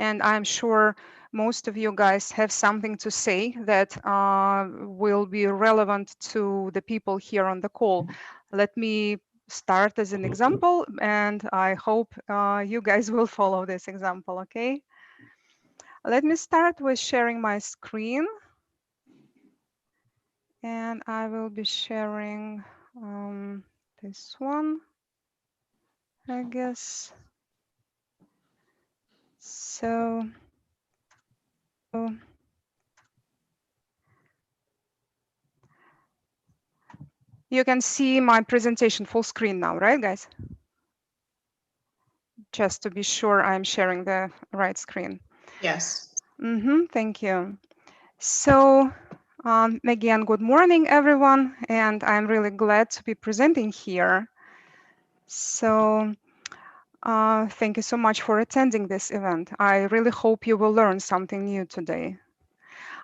And I'm sure most of you guys have something to say that will be relevant to the people here on the call. Let me start as an example, and I hope you guys will follow this example, okay? Let me start with sharing my screen, and I will be sharing this one, I guess. So you can see my presentation full screen now, right, guys? Just to be sure I'm sharing the right screen. Yes. Thank you. So again, good morning, everyone, and I'm really glad to be presenting here. So thank you so much for attending this event. I really hope you will learn something new today.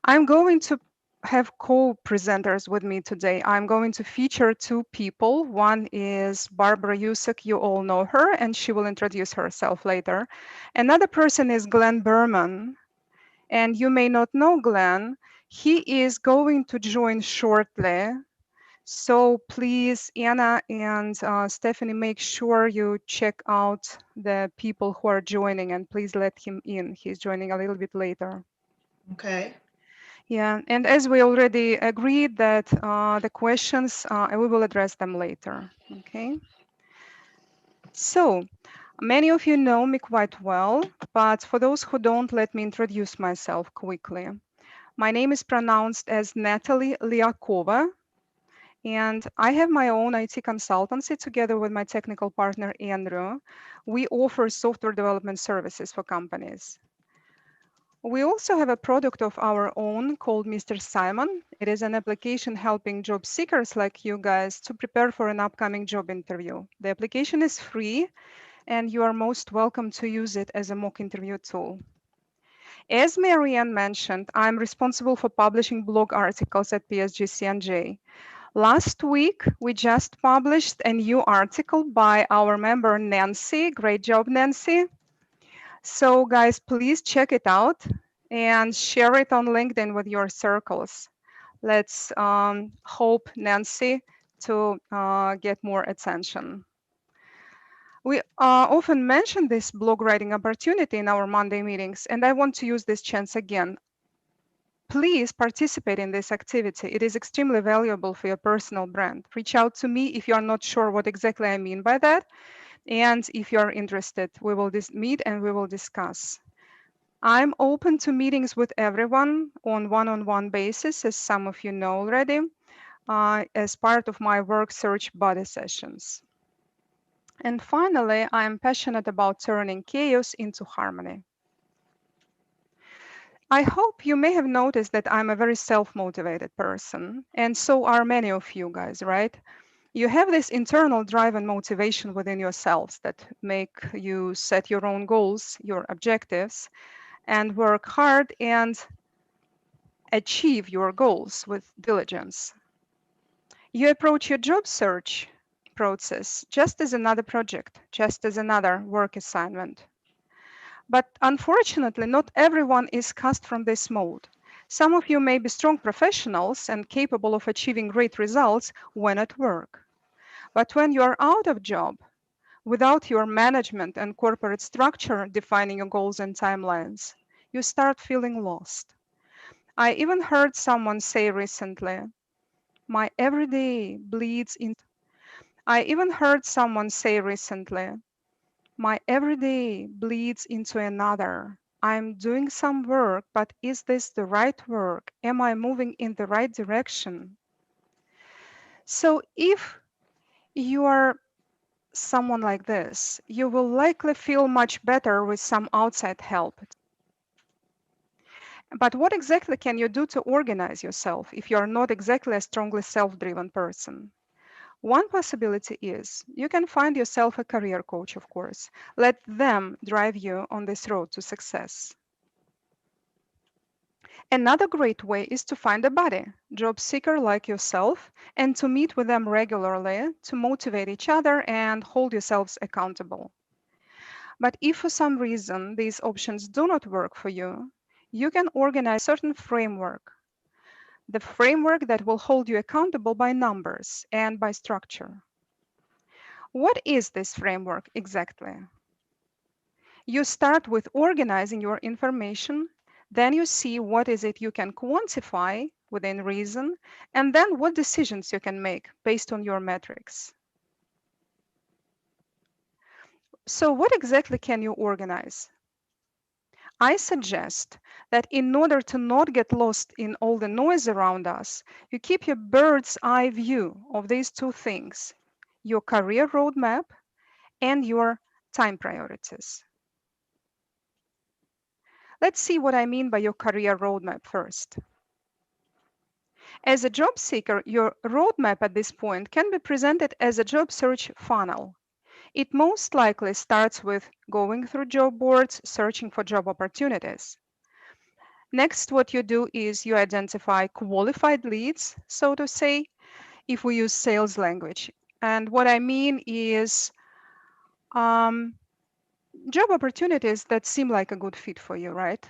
I'm going to have co-presenters with me today. I'm going to feature two people. One is Barbara Usack, you all know her, and she will introduce herself later. Another person is Glenn Berman, and you may not know Glenn. He is going to join shortly. So please, Anna and Stephanie, make sure you check out the people who are joining, and please let him in. He's joining a little bit later. Okay. Yeah, and as we already agreed that the questions, we will address them later, okay? So, many of you know me quite well, but for those who don't, let me introduce myself quickly. My name is pronounced as Natalie Lihacova, and I have my own IT consultancy together with my technical partner, Andrew. We offer software development services for companies. We also have a product of our own called Mr. Simon. It is an application helping job seekers like you guys to prepare for an upcoming job interview. The application is free, and you are most welcome to use it as a mock interview tool. As Marianne mentioned, I'm responsible for publishing blog articles at psgcnj. Last week, we just published a new article by our member Nancy. Great job, Nancy. So guys, please check it out and share it on LinkedIn with your circles. Let's hope Nancy to get more attention. We often mention this blog writing opportunity in our Monday meetings, and I want to use this chance again. Please participate in this activity. It is extremely valuable for your personal brand. Reach out to me if you are not sure what exactly I mean by that. And if you are interested, we will meet and we will discuss. I'm open to meetings with everyone on one-on-one basis, as some of you know already, as part of my work search buddy sessions. And finally, I'm passionate about turning chaos into harmony. I hope you may have noticed that I'm a very self-motivated person, and so are many of you guys, right? You have this internal drive and motivation within yourselves that make you set your own goals, your objectives, and work hard and achieve your goals with diligence. You approach your job search process just as another project, just as another work assignment. But unfortunately, not everyone is cast from this mode. Some of you may be strong professionals and capable of achieving great results when at work. But when you are out of job, without your management and corporate structure defining your goals and timelines, you start feeling lost. I even heard someone say recently, my everyday bleeds into I even heard someone say recently, my everyday bleeds into another. I'm doing some work, but is this the right work? Am I moving in the right direction? So if you are someone like this, you will likely feel much better with some outside help. But what exactly can you do to organize yourself if you are not exactly a strongly self-driven person? One possibility is you can find yourself a career coach, of course. Let them drive you on this road to success. Another great way is to find a buddy, job seeker like yourself, and to meet with them regularly to motivate each other and hold yourselves accountable. But if for some reason these options do not work for you, you can organize certain framework, the framework that will hold you accountable by numbers and by structure. What is this framework exactly? You start with organizing your information, then you see what is it you can quantify within reason, and then what decisions you can make based on your metrics. So what exactly can you organize? I suggest that in order to not get lost in all the noise around us, you keep your bird's eye view of these two things, your career roadmap and your time priorities. Let's see what I mean by your career roadmap first. As a job seeker, your roadmap at this point can be presented as a job search funnel. It most likely starts with going through job boards, searching for job opportunities. Next, what you do is you identify qualified leads, so to say, if we use sales language. And what I mean is um, job opportunities that seem like a good fit for you, right?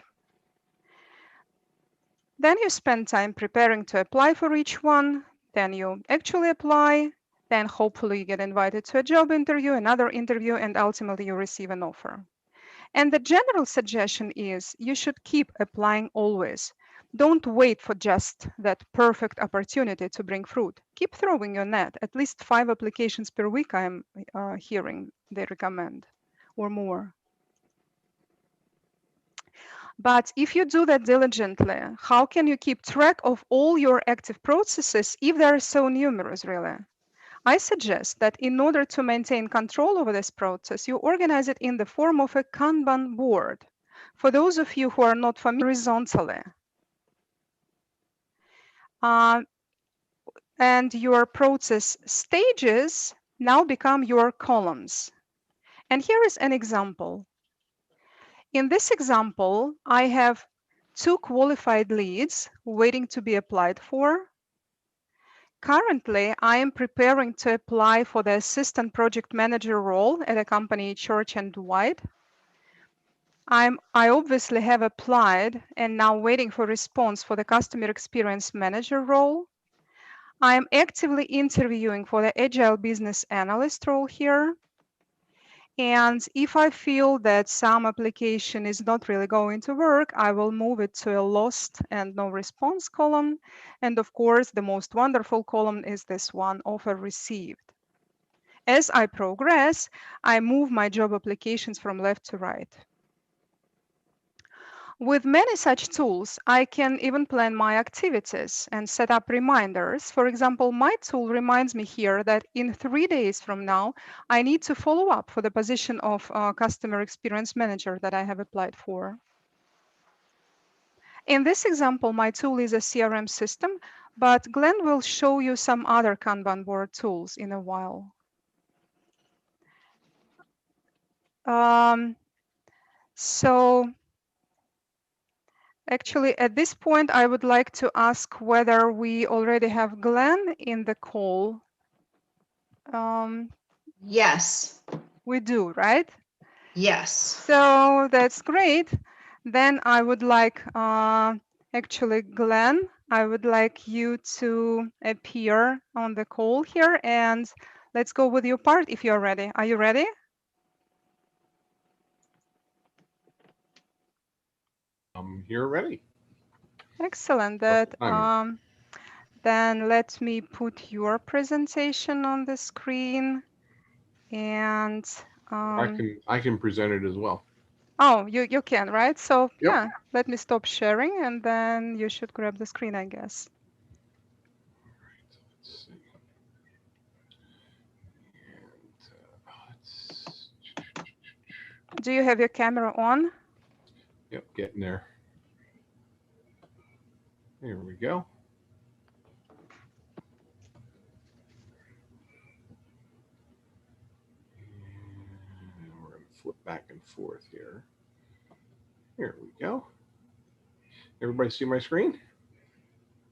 Then you spend time preparing to apply for each one. Then you actually apply. Then hopefully you get invited to a job interview, another interview, and ultimately you receive an offer. And the general suggestion is you should keep applying always. Don't wait for just that perfect opportunity to bring fruit. Keep throwing your net. At least 5 applications per week, I'm hearing they recommend, or more. But if you do that diligently, how can you keep track of all your active processes if they are so numerous, really? I suggest that in order to maintain control over this process, you organize it in the form of a Kanban board. For those of you who are not familiar, horizontally. Uh, and your process stages now become your columns. And here is an example. In this example, I have 2 qualified leads waiting to be applied for. Currently, I am preparing to apply for the assistant project manager role at a company, Church and Dwight. I obviously have applied and now waiting for response for the customer experience manager role. I am actively interviewing for the agile business analyst role here. And if I feel that some application is not really going to work, I will move it to a lost and no response column. And of course, the most wonderful column is this one, offer received. As I progress, I move my job applications from left to right. With many such tools, I can even plan my activities and set up reminders. For example, my tool reminds me here that in 3 days from now, I need to follow up for the position of customer experience manager that I have applied for. In this example, my tool is a CRM system, but Glenn will show you some other Kanban board tools in a while. So actually, at this point, I would like to ask whether we already have Glenn in the call. Yes. We do, right? Yes. So that's great. Then I would like, actually, Glenn, I would like you to appear on the call here and let's go with your part if you're ready. Are you ready? You're ready. Excellent. Then let me put your presentation on the screen and I can present it as well. oh, you can, right? So Yep. yeah, let me stop sharing and then you should grab the screen, I guess. Let's see. Do you have your camera on? Yep, getting there. Here we go. And we're going to flip back and forth here. Here we go. Everybody see my screen?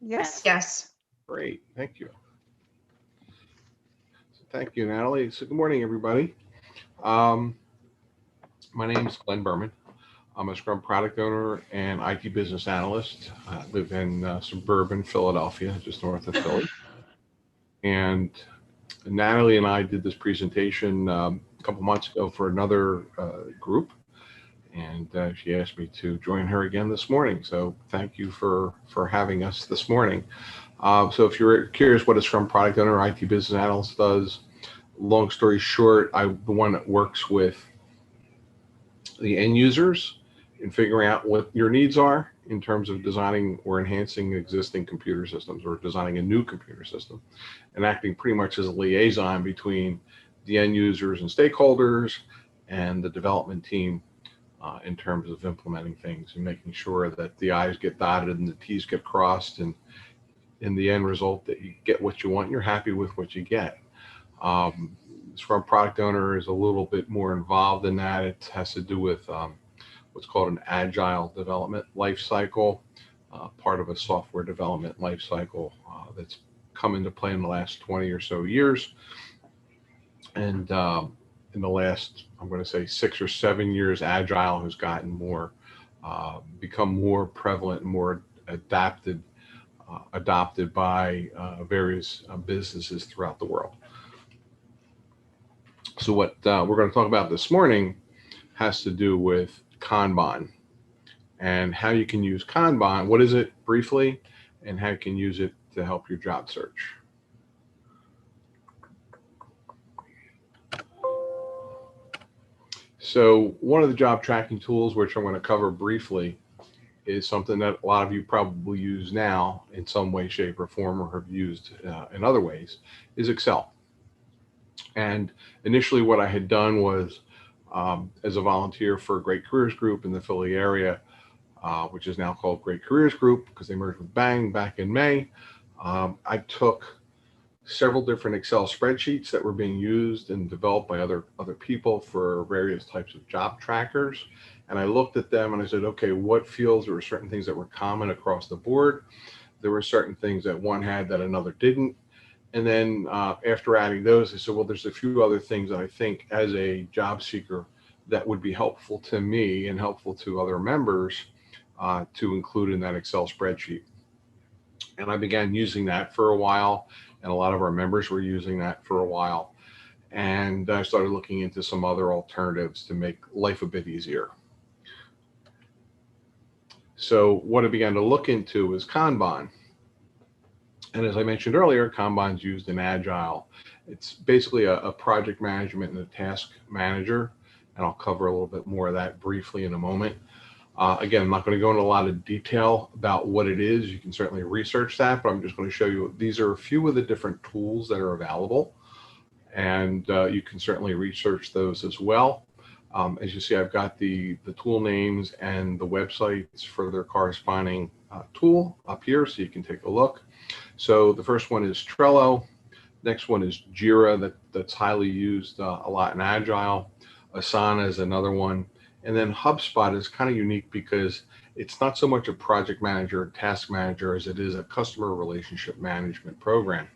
Yes. Yes. Great, thank you. So thank you, Natalie. So good morning, everybody. My name is Glenn Berman. I'm a Scrum product owner and IT business analyst. I live in suburban Philadelphia, just north of Philly. And Natalie and I did this presentation a couple months ago for another group. And she asked me to join her again this morning. So thank you for having us this morning. So if you're curious what a Scrum product owner or IT business analyst does, long story short, I'm the one that works with the end users in figuring out what your needs are in terms of designing or enhancing existing computer systems or designing a new computer system, and acting pretty much as a liaison between the end users and stakeholders and the development team in terms of implementing things and making sure that the I's get dotted and the T's get crossed, and in the end result that you get what you want, you're happy with what you get. Scrum product owner is a little bit more involved in that. It has to do with what's called an agile development life cycle, part of a software development life cycle that's come into play in the last 20 or so years. And in the last, I'm going to say 6 or 7 years, agile has gotten more, become more prevalent and more adopted by various businesses throughout the world. So what we're going to talk about this morning has to do with Kanban and how you can use Kanban. What is it briefly, and how you can use it to help your job search. So one of the job tracking tools, which I'm going to cover briefly, is something that a lot of you probably use now in some way, shape, or form, or have used in other ways, is Excel. And initially what I had done was, as a volunteer for Great Careers Group in the Philly area, which is now called Great Careers Group because they merged with Bang back in May, I took several different Excel spreadsheets that were being used and developed by other people for various types of job trackers. And I looked at them and I said, okay, what fields? There were certain things that were common across the board. There were certain things that one had that another didn't. And then after adding those, I said, well, there's a few other things that I think as a job seeker that would be helpful to me and helpful to other members to include in that Excel spreadsheet. And I began using that for a while, and a lot of our members were using that for a while. And I started looking into some other alternatives to make life a bit easier. So what I began to look into is Kanban. And as I mentioned earlier, Kanban is used in Agile. It's basically a project management and a task manager. And I'll cover a little bit more of that briefly in a moment. Again, I'm not going to go into a lot of detail about what it is. You can certainly research that, but I'm just going to show you these are a few of the different tools that are available. And you can certainly research those as well. As you see, I've got the tool names and the websites for their corresponding tool up here, so you can take a look. So the first one is Trello. Next one is Jira, that's highly used a lot in Agile. Asana is another one. And then HubSpot is kind of unique because it's not so much a project manager or task manager as it is a customer relationship management program.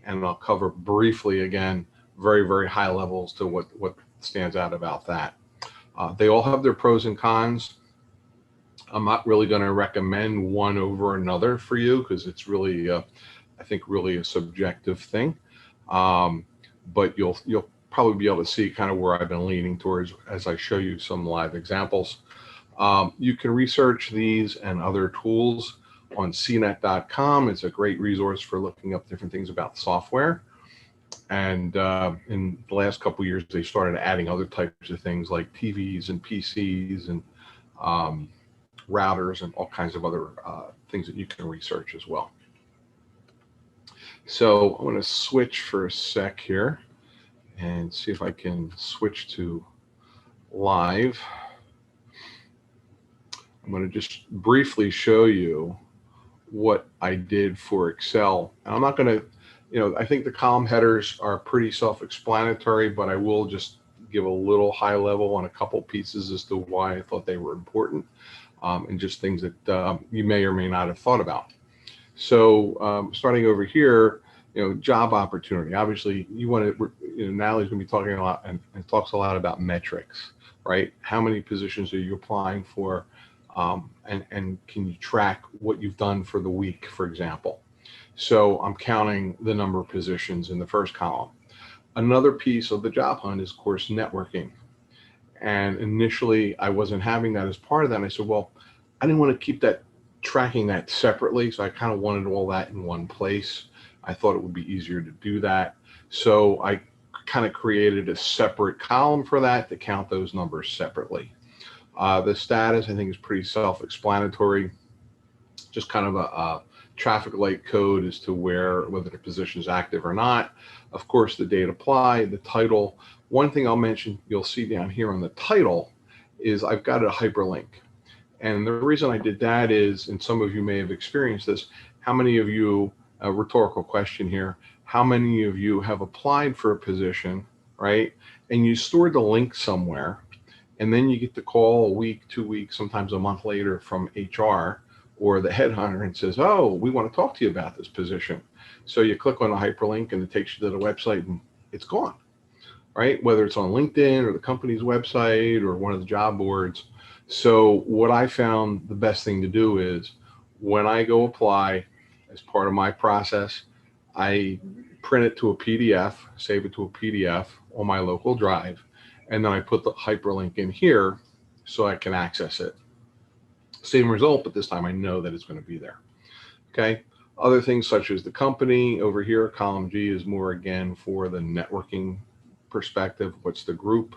And I'll cover briefly, again, very, very high levels to what stands out about that. They all have their pros and cons. I'm not really going to recommend one over another for you because it's really, I think, really a subjective thing. But you'll probably be able to see kind of where I've been leaning towards as I show you some live examples. You can research these and other tools on cnet.com. It's a great resource for looking up different things about software. And in the last couple of years, they started adding other types of things like TVs and PCs and routers and all kinds of other things that you can research as well. So I'm going to switch for a sec here and see if I can switch to live. I'm going to just briefly show you what I did for Excel. And I'm not going to, I think the column headers are pretty self-explanatory, but I will just give a little high level on a couple pieces as to why I thought they were important and just things that you may or may not have thought about. So starting over here, job opportunity. Obviously, you want to, Natalie's going to be talking a lot and talks a lot about metrics, right? How many positions are you applying for? And can you track what you've done for the week, for example? So I'm counting the number of positions in the first column. Another piece of the job hunt is, of course, networking. And initially, I wasn't having that as part of that. And I said, well, I didn't want to keep tracking that separately. So I kind of wanted all that in one place. I thought it would be easier to do that. So I kind of created a separate column for that to count those numbers separately. The status, I think, is pretty self-explanatory. Just kind of a traffic light code as to whether the position is active or not. Of course, the date applied, the title. One thing I'll mention, you'll see down here on the title, is I've got a hyperlink. And the reason I did that is, and some of you may have experienced this, how many of you, a rhetorical question here, how many of you have applied for a position, right? And you stored the link somewhere, and then you get the call a week, 2 weeks, sometimes a month later from HR or the headhunter and says, oh, we want to talk to you about this position. So you click on a hyperlink and it takes you to the website and it's gone, right? Whether it's on LinkedIn or the company's website or one of the job boards. So what I found the best thing to do is when I go apply, as part of my process, I print it to a PDF, save it to a PDF on my local drive, and then I put the hyperlink in here so I can access it. Same result, but this time I know that it's going to be there. Okay. Other things such as the company over here, column G is more again for the networking perspective. What's the group?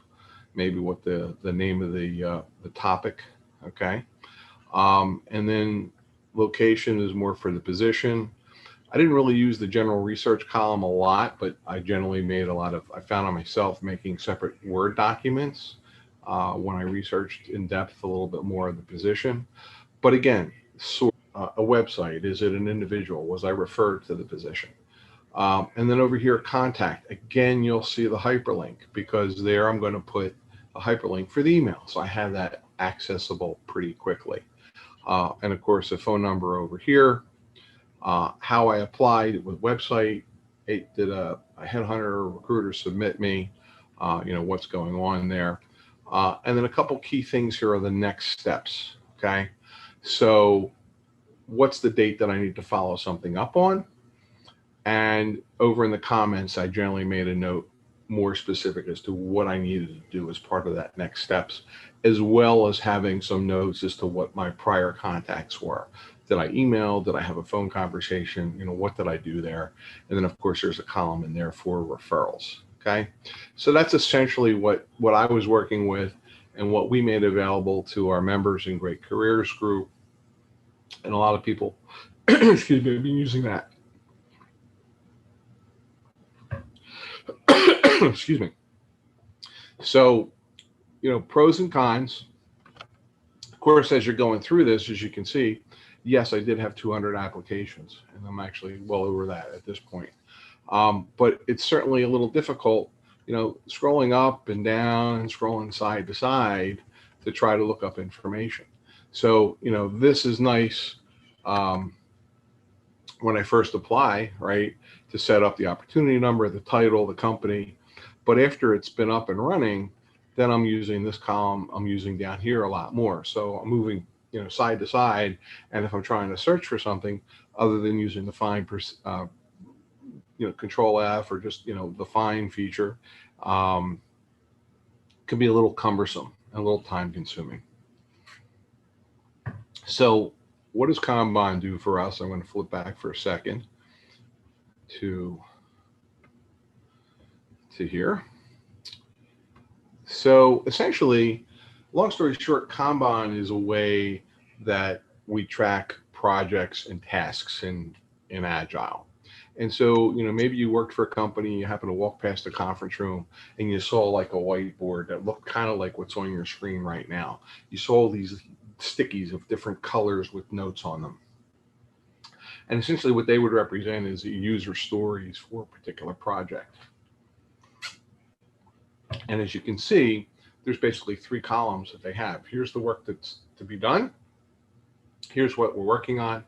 Maybe what the name of the topic. Okay. And then location is more for the position. I didn't really use the general research column a lot, but I generally made I found on myself making separate Word documents when I researched in depth a little bit more of the position. But again, a website, is it an individual? Was I referred to the position? And then over here, contact. Again, you'll see the hyperlink because there I'm going to put a hyperlink for the email. So I have that accessible pretty quickly. And of course, a phone number over here. How I applied with website, did a headhunter or recruiter submit me, what's going on there. And then a couple key things here are the next steps, okay? So what's the date that I need to follow something up on? And over in the comments, I generally made a note more specific as to what I needed to do as part of that next steps, as well as having some notes as to what my prior contacts were. Did I email? Did I have a phone conversation? What did I do there? And then, of course, there's a column in there for referrals. Okay, so that's essentially what I was working with and what we made available to our members in Great Careers Group. And a lot of people, excuse me, have been using that. Excuse me. So, pros and cons. Of course, as you're going through this, as you can see, yes, I did have 200 applications, and I'm actually well over that at this point. But it's certainly a little difficult, scrolling up and down and scrolling side to side to try to look up information. So, this is nice when I first apply, right, to set up the opportunity number, the title, the company. But after it's been up and running, then I'm using this column, I'm using down here a lot more. So I'm moving, side to side. And if I'm trying to search for something other than using the find, Control F or just, the find feature, can be a little cumbersome and a little time consuming. So what does Kanban do for us? I'm going to flip back for a second to here. So essentially, long story short, Kanban is a way that we track projects and tasks in Agile. And so, maybe you worked for a company, you happen to walk past a conference room and you saw like a whiteboard that looked kind of like what's on your screen right now. You saw these stickies of different colors with notes on them. And essentially what they would represent is user stories for a particular project. And as you can see, there's basically 3 columns that they have. Here's the work that's to be done. Here's what we're working on.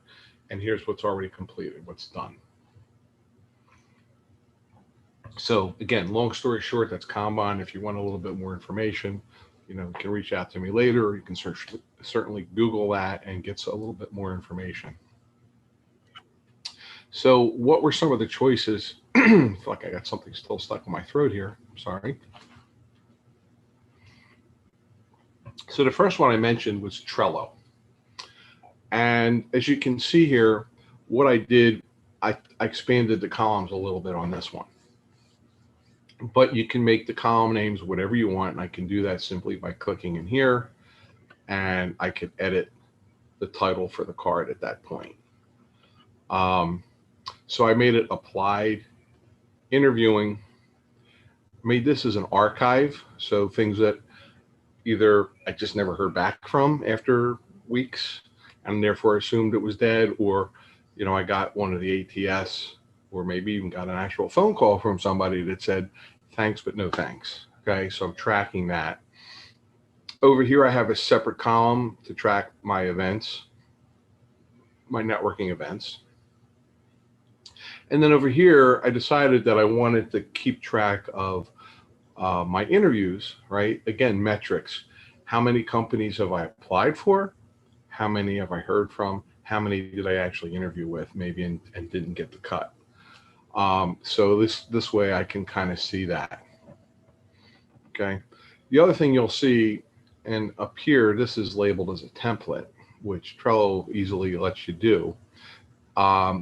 And here's what's already completed, what's done. So again, long story short, that's Kanban. If you want a little bit more information, you can reach out to me later, or you can certainly Google that and get a little bit more information. So what were some of the choices? I feel like I got something still stuck in my throat here. I'm sorry. So the first one I mentioned was Trello. And as you can see here, what I did, I expanded the columns a little bit on this one. But you can make the column names whatever you want. And I can do that simply by clicking in here. And I can edit the title for the card at that point. So I made it applied interviewing, made this as an archive. So things that either I just never heard back from after weeks and therefore assumed it was dead, or, I got one of the ATS, or maybe even got an actual phone call from somebody that said, thanks, but no thanks. Okay. So I'm tracking that. Over here, I have a separate column to track my events, my networking events. And then over here, I decided that I wanted to keep track of my interviews, right? Again, metrics. How many companies have I applied for? How many have I heard from? How many did I actually interview with, maybe, and didn't get the cut? So this way I can kind of see that. Okay. The other thing you'll see, and up here, this is labeled as a template, which Trello easily lets you do,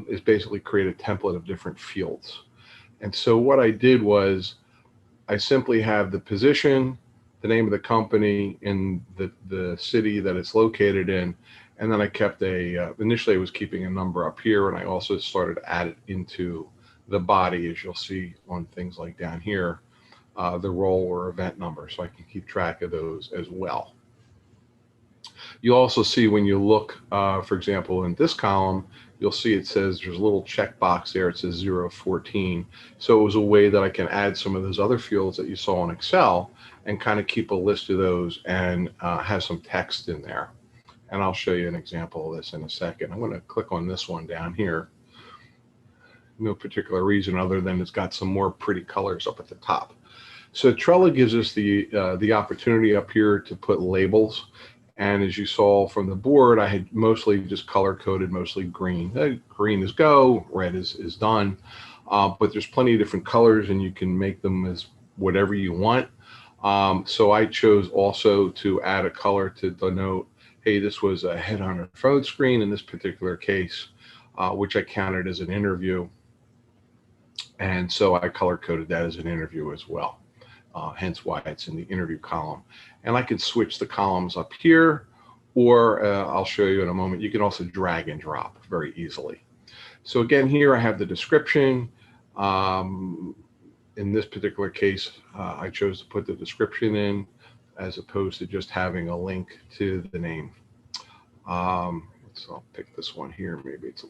is basically create a template of different fields. And so what I did was I simply have the position, the name of the company, in the city that it's located in. And then I kept initially I was keeping a number up here, and I also started to add it into the body, as you'll see on things like down here, the role or event number. So I can keep track of those as well. You also see when you look, for example, in this column, you'll see it says there's a little checkbox there. It says 014. So it was a way that I can add some of those other fields that you saw in Excel and kind of keep a list of those and have some text in there. And I'll show you an example of this in a second. I'm going to click on this one down here. No particular reason other than it's got some more pretty colors up at the top. So Trello gives us the opportunity up here to put labels. And as you saw from the board, I had mostly just color coded, mostly green. Green is go, red is done. But there's plenty of different colors, and you can make them as whatever you want. So I chose also to add a color to denote, hey, this was a headhunter phone screen in this particular case, which I counted as an interview. And so I color coded that as an interview as well. Hence why it's in the interview column. And I can switch the columns up here, or I'll show you in a moment. You can also drag and drop very easily. So again, here I have the description. In this particular case, I chose to put the description in as opposed to just having a link to the name. So I'll pick this one here. Maybe it's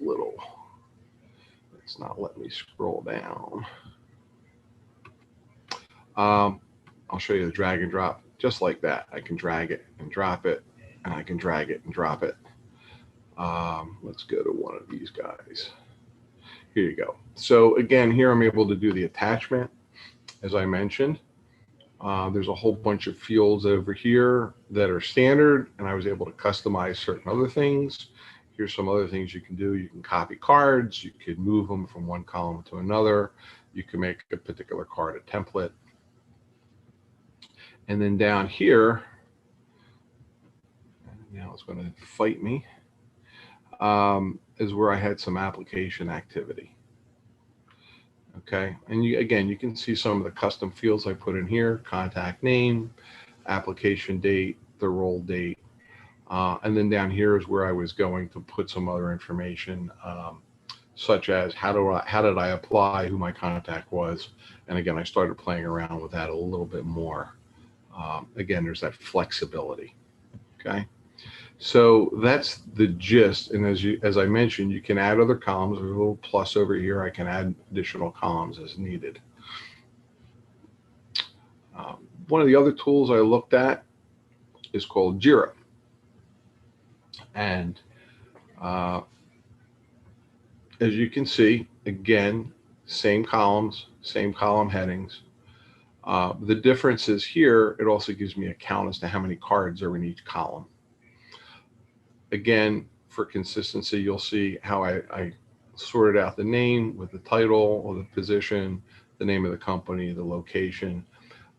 not letting me scroll down. I'll show you the drag and drop just like that. I can drag it and drop it, and I can drag it and drop it. Let's go to one of these guys. Here you go. So again, here I'm able to do the attachment, as I mentioned. There's a whole bunch of fields over here that are standard, and I was able to customize certain other things. Here's some other things you can do. You can copy cards. You could move them from one column to another. You can make a particular card a template. And then down here, now it's going to fight me, is where I had some application activity. Okay, and you can see some of the custom fields I put in here: contact name, application date, the role date. And then down here is where I was going to put some other information, such as how did I apply, who my contact was. And again, I started playing around with that a little bit more. Again, there's that flexibility. Okay, so that's the gist. And as I mentioned, you can add other columns. There's a little plus over here. I can add additional columns as needed. One of the other tools I looked at is called Jira. And as you can see, again, same columns, same column headings. The difference is here, it also gives me a count as to how many cards are in each column. Again, for consistency, you'll see how I sorted out the name with the title or the position, the name of the company, the location,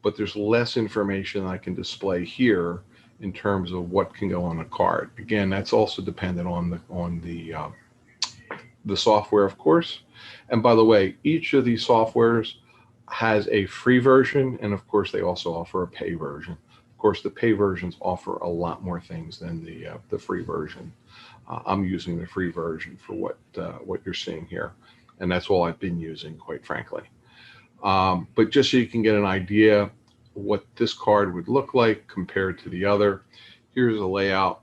but there's less information I can display here in terms of what can go on a card. Again, that's also dependent on the software, of course. And by the way, each of these softwares has a free version, and of course they also offer a pay version. Of course, the pay versions offer a lot more things than the free version. I'm using the free version for what you're seeing here, and that's all I've been using, quite frankly. But just so you can get an idea what this card would look like compared to the other, here's a layout.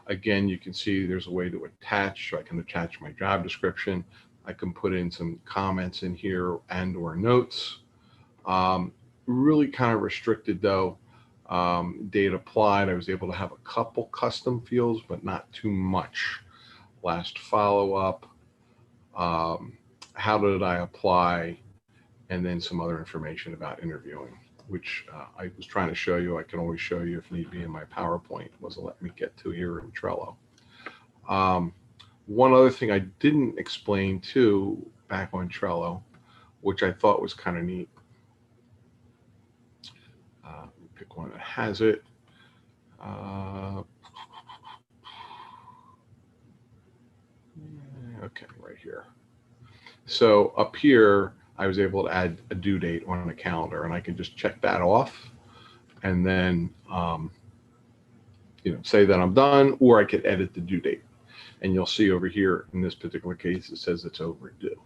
Again, you can see there's a way to attach. So I can attach my job description. I can put in some comments in here and or notes. Really kind of restricted though. Date applied, I was able to have a couple custom fields, but not too much. Last follow-up, how did I apply, and then some other information about interviewing, which I was trying to show you. I can always show you if need be in my PowerPoint. It wasn't letting me get to here in Trello. One other thing I didn't explain too back on Trello, which I thought was kind of neat. Pick one that has it. Okay, right here. So up here, I was able to add a due date on a calendar, and I can just check that off, and then say that I'm done, or I could edit the due date. And you'll see over here in this particular case, it says it's overdue.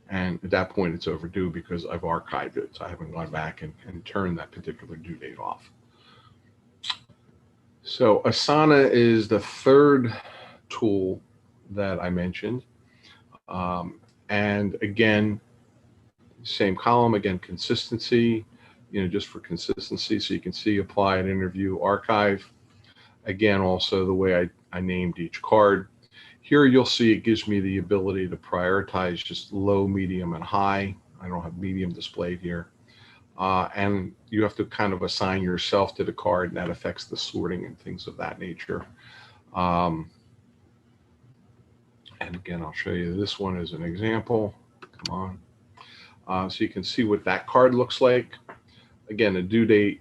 And at that point, it's overdue because I've archived it. So I haven't gone back and turned that particular due date off. So Asana is the third tool that I mentioned. And again, same column, again, consistency, just for consistency. So you can see apply and interview, archive. Again, also the way I named each card. Here you'll see it gives me the ability to prioritize just low, medium, and high. I don't have medium displayed here. And you have to kind of assign yourself to the card, and that affects the sorting and things of that nature. And again, I'll show you this one as an example. Come on. So you can see what that card looks like. Again, a due date,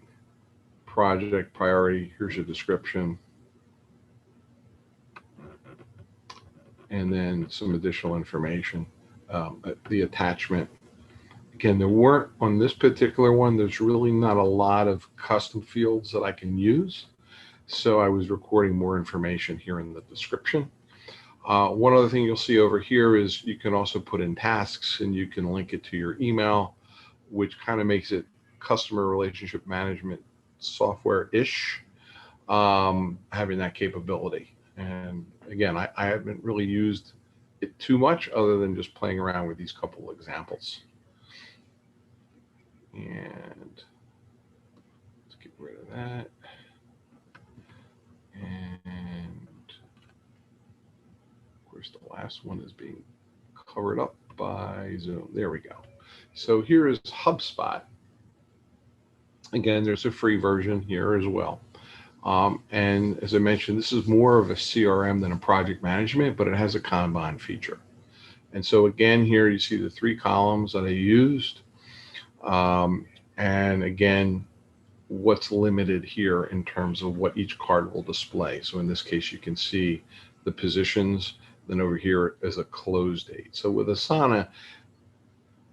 project, priority. Here's your description. And then some additional information, the attachment. Again, there weren't, on this particular one, there's really not a lot of custom fields that I can use. So I was recording more information here in the description. One other thing you'll see over here is you can also put in tasks, and you can link it to your email, which kind of makes it customer relationship management software-ish, having that capability. And again, I haven't really used it too much other than just playing around with these couple examples. And let's get rid of that. And of course, the last one is being covered up by Zoom. There we go. So here is HubSpot. Again, there's a free version here as well. And as I mentioned, this is more of a CRM than a project management, but it has a Kanban feature. And so again, here you see the 3 columns that I used. And again, what's limited here in terms of what each card will display. So in this case, you can see the positions, then over here is a close date. So with Asana,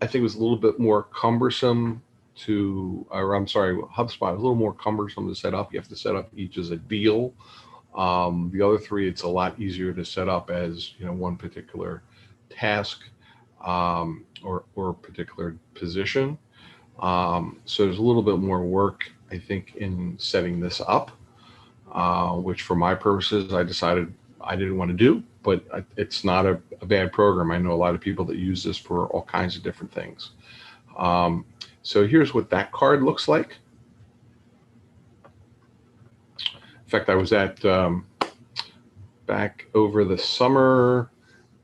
I think it was a little bit more cumbersome HubSpot is a little more cumbersome to set up. You have to set up each as a deal. The other 3, it's a lot easier to set up as one particular task or particular position. So there's a little bit more work, I think, in setting this up, which for my purposes, I decided I didn't want to do, but it's not a bad program. I know a lot of people that use this for all kinds of different things. So here's what that card looks like. In fact, I was at back over the summer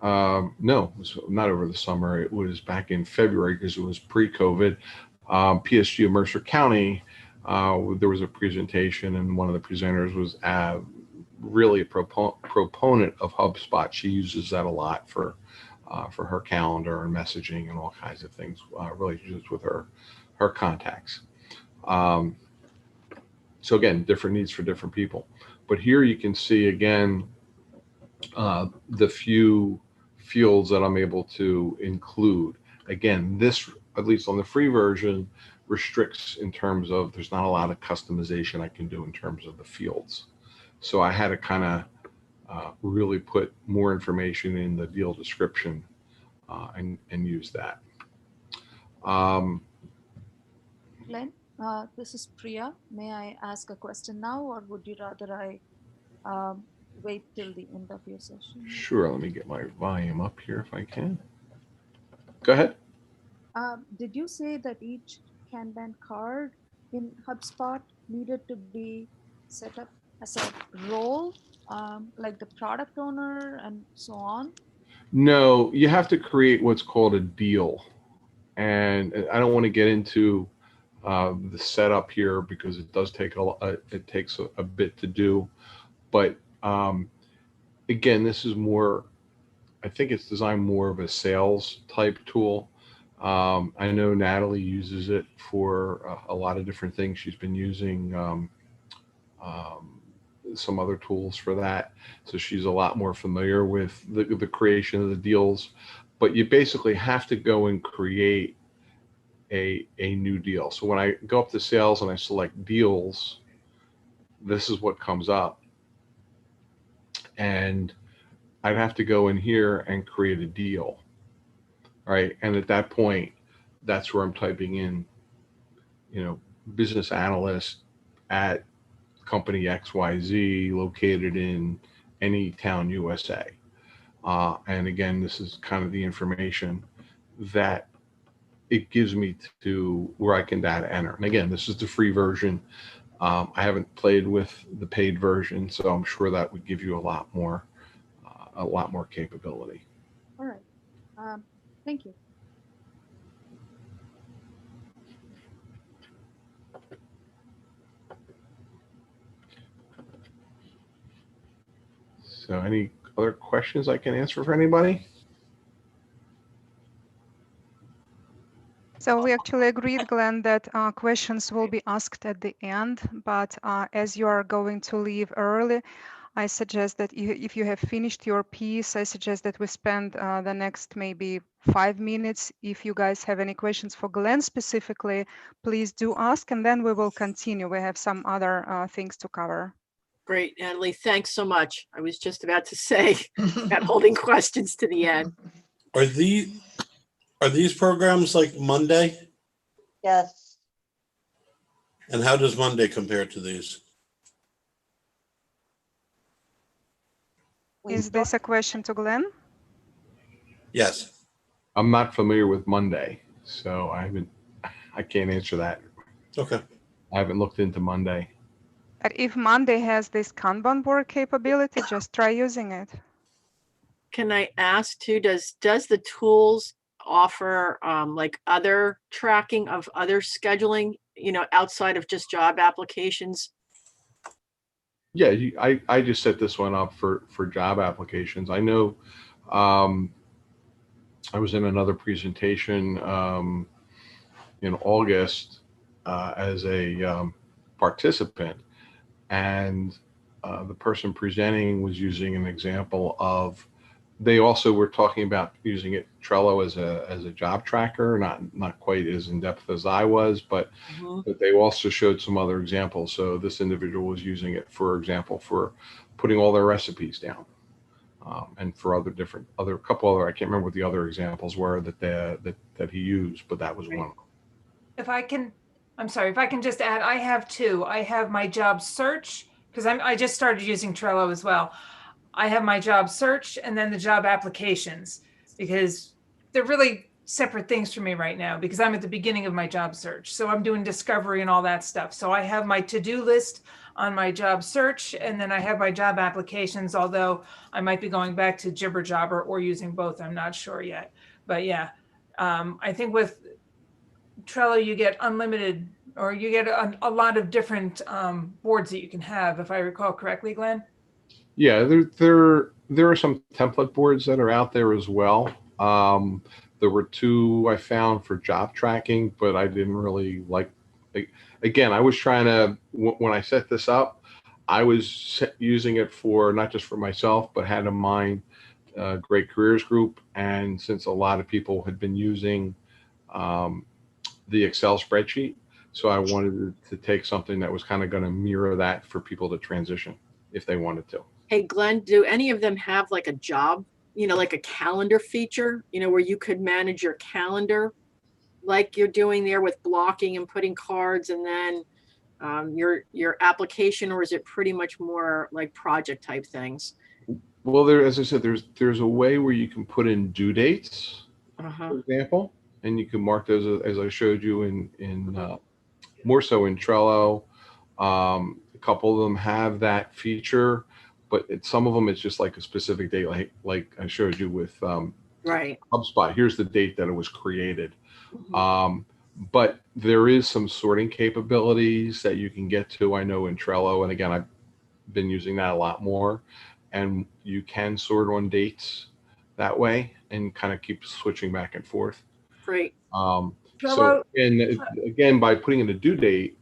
No, it was not over the summer. It was back in February because it was pre-COVID. PSG of Mercer County, there was a presentation, and one of the presenters was really a proponent of HubSpot. She uses that a lot for her calendar and messaging and all kinds of things, relationships with her contacts. So again, different needs for different people. But here you can see again the few fields that I'm able to include. Again, this, at least on the free version, restricts in terms of there's not a lot of customization I can do in terms of the fields. So I had to kind of really put more information in the deal description and use that. Glenn, this is Priya. May I ask a question now, or would you rather I wait till the end of your session? Sure, let me get my volume up here if I can. Go ahead. Did you say that each Kanban card in HubSpot needed to be set up as a role, like the product owner and so on? No, you have to create what's called a deal. And I don't want to get into the setup here because it does take it takes a bit to do. But again, this is more, I think it's designed more of a sales type tool. I know Natalie uses it for a lot of different things. She's been using some other tools for that. So she's a lot more familiar with the creation of the deals. But you basically have to go and create a new deal. So when I go up to sales and I select deals, this is what comes up. And I'd have to go in here and create a deal, right? And at that point, that's where I'm typing in, business analyst at company XYZ located in any town, USA. And again, this is kind of the information that it gives me to where I can data enter. And again, this is the free version. I haven't played with the paid version, so I'm sure that would give you a lot more capability. All right. Thank you. So any other questions I can answer for anybody? So we actually agreed, Glenn, that questions will be asked at the end, but as you are going to leave early, I suggest that if you have finished your piece, I suggest that we spend the next maybe 5 minutes. If you guys have any questions for Glenn specifically, please do ask, and then we will continue. We have some other things to cover. Great, Natalie, thanks so much. I was just about to say about holding questions to the end. Are these programs like Monday? Yes. And how does Monday compare to these? Is this a question to Glenn? Yes. I'm not familiar with Monday, so I can't answer that. Okay. I haven't looked into Monday. But if Monday has this Kanban board capability, just try using it. Can I ask too, does the tools offer like other tracking of other scheduling, outside of just job applications? Yeah, I just set this one up for job applications. I know I was in another presentation in August as a participant, and the person presenting was using an example of, they also were talking about using Trello as a job tracker, not quite as in depth as I was, but they also showed some other examples. So this individual was using it, for example, for putting all their recipes down, and for a couple other, I can't remember what the other examples were that he used, but that was one of them. If I can just add, I have two. I have my job search, because I just started using Trello as well. I have my job search and then the job applications, because they're really separate things for me right now because I'm at the beginning of my job search. So I'm doing discovery and all that stuff. So I have my to-do list on my job search, and then I have my job applications, although I might be going back to Jibber Jobber or using both. I'm not sure yet. But yeah, I think with Trello, you get unlimited, or you get a lot of different boards that you can have, if I recall correctly, Glenn. Yeah, there are some template boards that are out there as well. There were two I found for job tracking, but I didn't really like. Again, I was trying to, when I set this up, I was using it for not just for myself, but had in mind Great Careers Group. And since a lot of people had been using the Excel spreadsheet, so I wanted to take something that was kind of going to mirror that for people to transition if they wanted to. Hey, Glenn, do any of them have like a job, like a calendar feature, where you could manage your calendar like you're doing there with blocking and putting cards, and then your application, or is it pretty much more like project type things? Well, as I said, there's a way where you can put in due dates, for example, and you can mark those as I showed you in more so in Trello. A couple of them have that feature, but some of them it's just like a specific date, like I showed you with Right. HubSpot. Here's the date that it was created. But there is some sorting capabilities that you can get to, I know, in Trello. And again, I've been using that a lot more. And you can sort on dates that way and kind of keep switching back and forth. Great. So again, by putting in a due date,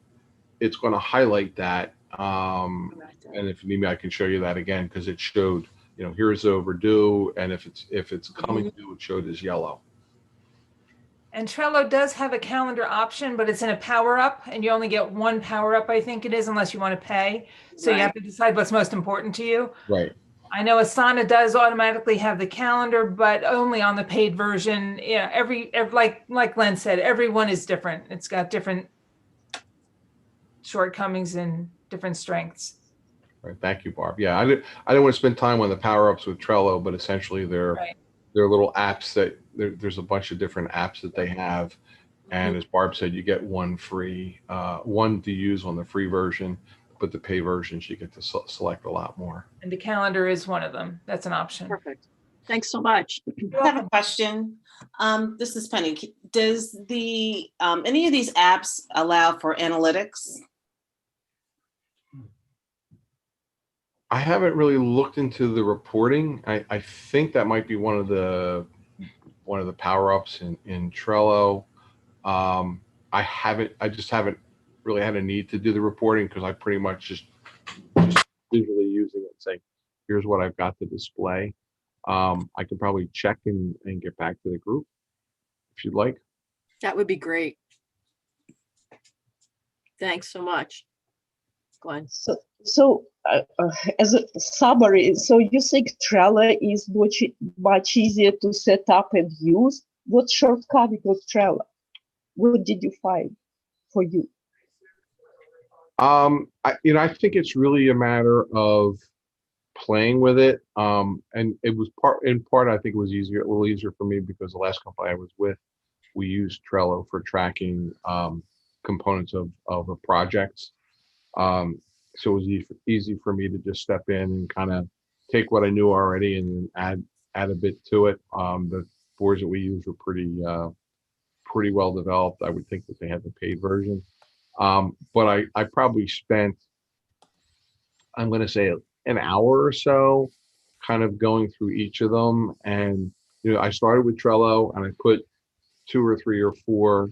it's going to highlight that. And if you need me, I can show you that again, because it showed, here's overdue. And if it's coming due, it showed as yellow. And Trello does have a calendar option, but it's in a power up, and you only get one power up, I think it is, unless you want to pay. So you have to decide what's most important to you. Right. I know Asana does automatically have the calendar, but only on the paid version. Yeah, every like Glenn said, everyone is different. It's got different shortcomings and different strengths. Right. Thank you, Barb. Yeah, I didn't want to spend time on the power ups with Trello, but essentially they're little apps that there's a bunch of different apps that they have. And as Barb said, you get one free, one to use on the free version, but the pay versions, you get to select a lot more. And the calendar is one of them. That's an option. Perfect. Thanks so much. I have a question. This is Penny. Does the any of these apps allow for analytics? I haven't really looked into the reporting. I think that might be one of the power ups in Trello. I just haven't really had a need to do the reporting, because I pretty much just visually using it, saying, here's what I've got to display. I can probably check and get back to the group if you'd like. That would be great. Thanks so much, Glenn. So as a summary, so you think Trello is much easier to set up and use? What shortcoming with Trello? What did you find for you? I think it's really a matter of playing with it. And it was in part, I think it was a little easier for me because the last company I was with, we used Trello for tracking components of a project. So it was easy for me to just step in and kind of take what I knew already and then add a bit to it. The boards that we used were pretty well developed. I would think that they had the paid version. But I probably spent, I'm going to say, an hour or so kind of going through each of them. And, I started with Trello and I put 2 or 3 or 4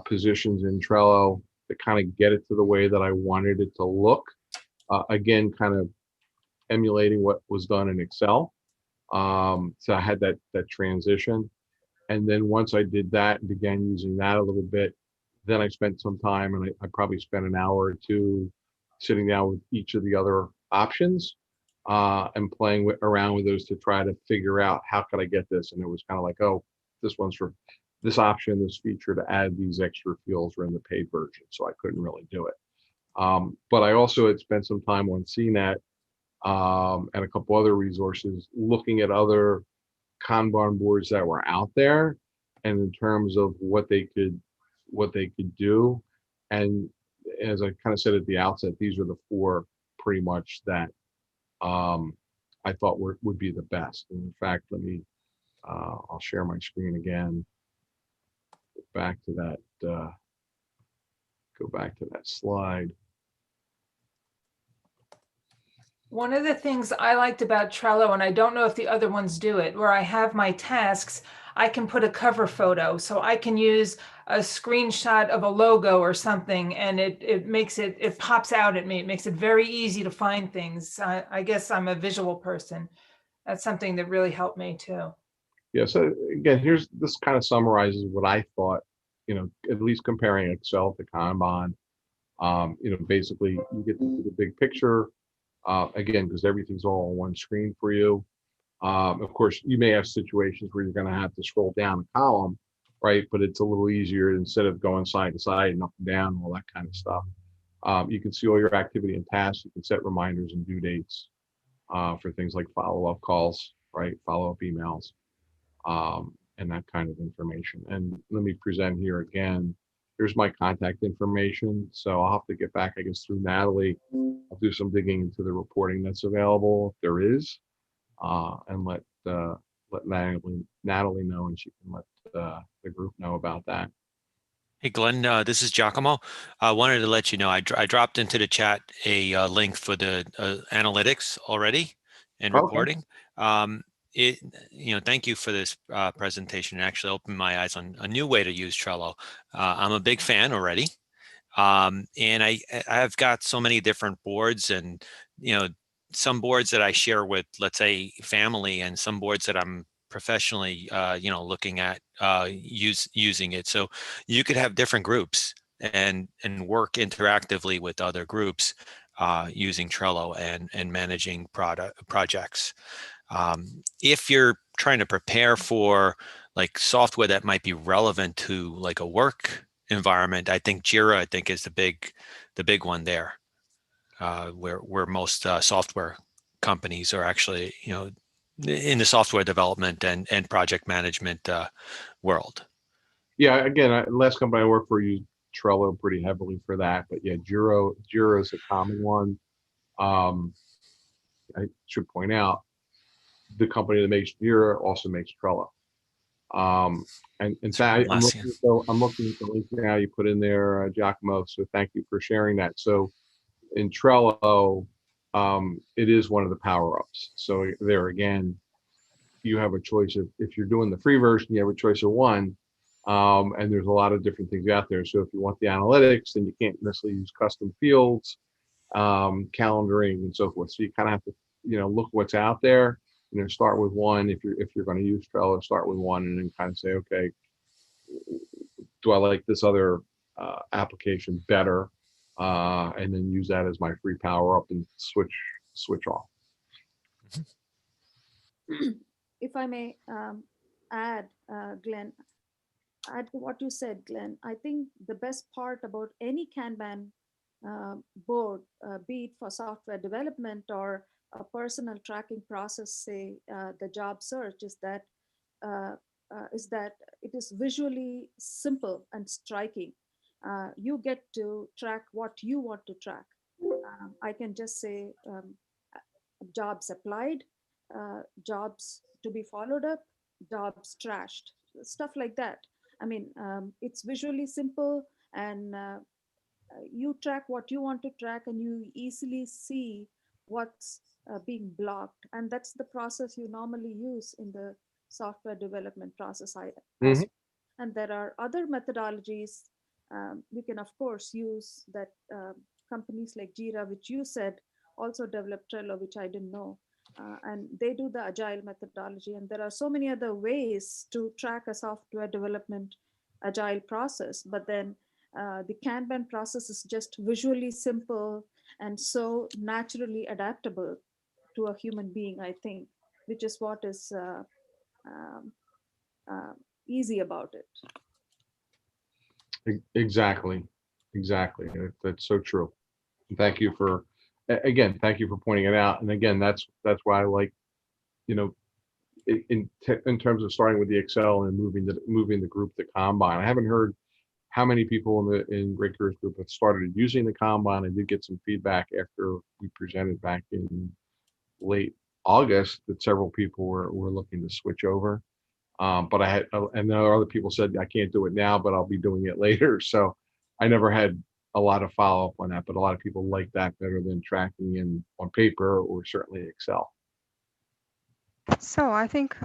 positions in Trello to kind of get it to the way that I wanted it to look. Again, kind of emulating what was done in Excel. So I had that transition. And then once I did that and began using that a little bit, then I spent some time, and I probably spent an hour or 2 sitting down with each of the other options and playing around with those to try to figure out how could I get this. And it was kind of like, oh, this one's for this option, this feature to add these extra fields were in the paid version, so I couldn't really do it. But I also had spent some time on CNET and a couple other resources looking at other Kanban boards that were out there and in terms of what they could do. And as I kind of said at the outset, these are the four pretty much that I thought would be the best. And in fact, let me I'll share my screen again. Back to that. Go back to that slide. One of the things I liked about Trello, and I don't know if the other ones do it, where I have my tasks, I can put a cover photo. So I can use a screenshot of a logo or something, and it pops out at me. It makes it very easy to find things. I guess I'm a visual person. That's something that really helped me too. Yeah, so again, this kind of summarizes what I thought, at least comparing Excel to Kanban. Basically you get to see the big picture, again, because everything's all on one screen for you. Of course, you may have situations where you're going to have to scroll down a column, right? But it's a little easier instead of going side to side and up and down and all that kind of stuff. You can see all your activity and tasks. You can set reminders and due dates for things like follow-up calls, right? Follow-up emails, and that kind of information. And let me present here again. Here's my contact information. So I'll have to get back, I guess, through Natalie. I'll do some digging into the reporting that's available, if there is, and let Natalie know, and she can let the group know about that. Hey, Glenn, this is Giacomo. I wanted to let you know I dropped into the chat a link for the analytics already and reporting. Thank you for this presentation. It actually opened my eyes on a new way to use Trello. I'm a big fan already. And I've got so many different boards, and, some boards that I share with, let's say, family, and some boards that I'm professionally, looking at using it. So you could have different groups and work interactively with other groups using Trello and managing projects. If you're trying to prepare for like software that might be relevant to like a work environment, I think Jira, is the big one there, where most software companies are actually, in the software development and project management world. Yeah, again, last company I worked for used Trello pretty heavily for that, but yeah, Jira is a common one. I should point out, the company that makes Jira also makes Trello. And in fact, I'm looking at the link now you put in there, Giacomo, so thank you for sharing that. So in Trello, it is one of the power-ups. So there again, you have a choice of, if you're doing the free version, you have a choice of one, and there's a lot of different things out there. So if you want the analytics, then you can't necessarily use custom fields, calendaring, and so forth. So you kind of have to, look what's out there. Start with one. If you're going to use Trello, start with one, and then kind of say, okay, do I like this other application better, and then use that as my free power up and switch off. If I may add, Glenn, add to what you said, Glenn. I think the best part about any Kanban board, be it for software development or a personal tracking process, say the job search, is that it is visually simple and striking. You get to track what you want to track. I can just say jobs applied, jobs to be followed up, jobs trashed, stuff like that. I mean, it's visually simple, and you track what you want to track, and you easily see what's being blocked. And that's the process you normally use in the software development process. And there are other methodologies we can, of course, use that companies like Jira, which you said, also develop Trello, which I didn't know. And they do the agile methodology. And there are so many other ways to track a software development agile process. But then the Kanban process is just visually simple and so naturally adaptable to a human being, I think, which is what is easy about it. Exactly. That's so true. Thank you for pointing it out. And again, that's why I like, in terms of starting with the Excel and moving the group to Kanban. I haven't heard how many people in Great Careers Group have started using the Kanban. I did get some feedback after we presented back in late August that several people were looking to switch over. But and there are other people said I can't do it now, but I'll be doing it later. So I never had a lot of follow up on that, but a lot of people like that better than tracking on paper or certainly Excel. So I think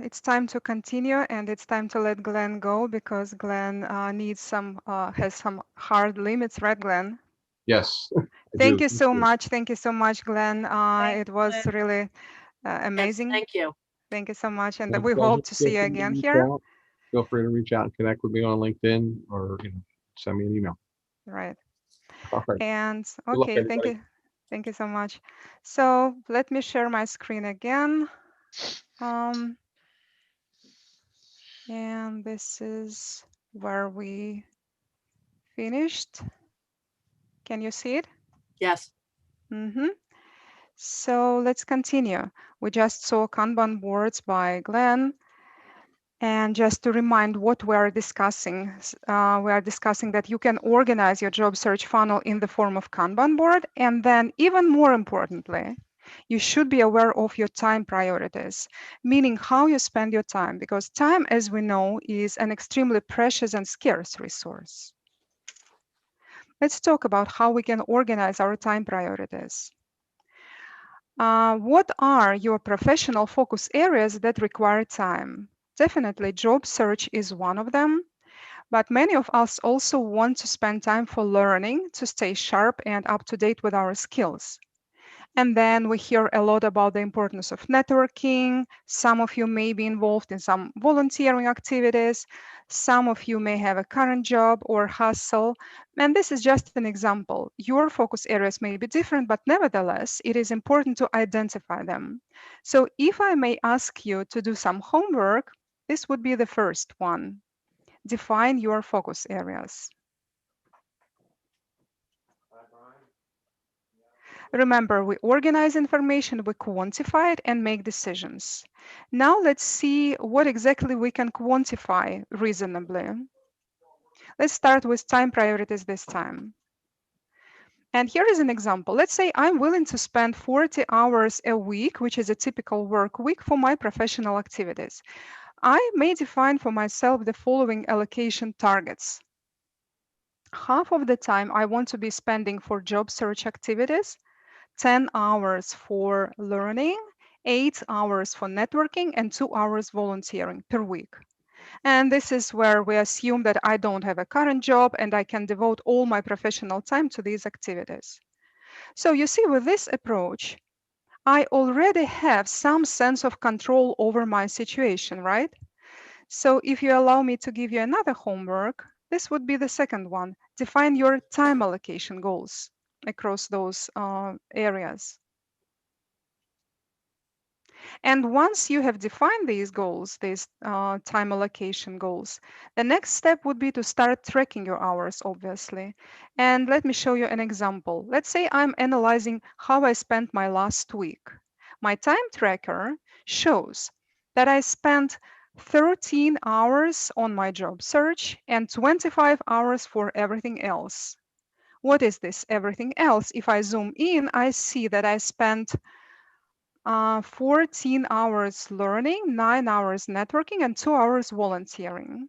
it's time to continue, and it's time to let Glenn go because Glenn has some hard limits, right, Glenn? Yes. Thank you so much. Thank you so much, Glenn. Thanks, It was Glenn. really Yes, amazing. thank you. Thank you so much, and My we pleasure. hope to see you Feel free to again reach here. out. Feel free to reach out and connect with me on LinkedIn or send me an email. Right. All right. And Good luck, okay, thank everybody. you. Thank you so much. So let me share my screen again. And this is where we finished. Can you see it? Yes. Mm-hmm. So let's continue. We just saw Kanban boards by Glenn. And just to remind what we are discussing that you can organize your job search funnel in the form of Kanban board. And then even more importantly, you should be aware of your time priorities, meaning how you spend your time, because time, as we know, is an extremely precious and scarce resource. Let's talk about how we can organize our time priorities. What are your professional focus areas that require time? Definitely, job search is one of them, but many of us also want to spend time for learning to stay sharp and up to date with our skills. And then we hear a lot about the importance of networking. Some of you may be involved in some volunteering activities. Some of you may have a current job or hustle. And this is just an example. Your focus areas may be different, but nevertheless, it is important to identify them. So if I may ask you to do some homework, this would be the first one. Define your focus areas. Remember, we organize information, we quantify it, and make decisions. Now let's see what exactly we can quantify reasonably. Let's start with time priorities this time. And here is an example. Let's say I'm willing to spend 40 hours a week, which is a typical work week, for my professional activities. I may define for myself the following allocation targets. Half of the time I want to be spending for job search activities, 10 hours for learning, 8 hours for networking, and 2 hours volunteering per week. And this is where we assume that I don't have a current job and I can devote all my professional time to these activities. So you see, with this approach, I already have some sense of control over my situation, right? So if you allow me to give you another homework, this would be the second one. Define your time allocation goals across those areas. And once you have defined these goals, these time allocation goals, the next step would be to start tracking your hours, obviously. And let me show you an example. Let's say I'm analyzing how I spent my last week. My time tracker shows that I spent 13 hours on my job search and 25 hours for everything else. What is this everything else? If I zoom in, I see that I spent 14 hours learning, 9 hours networking, and 2 hours volunteering.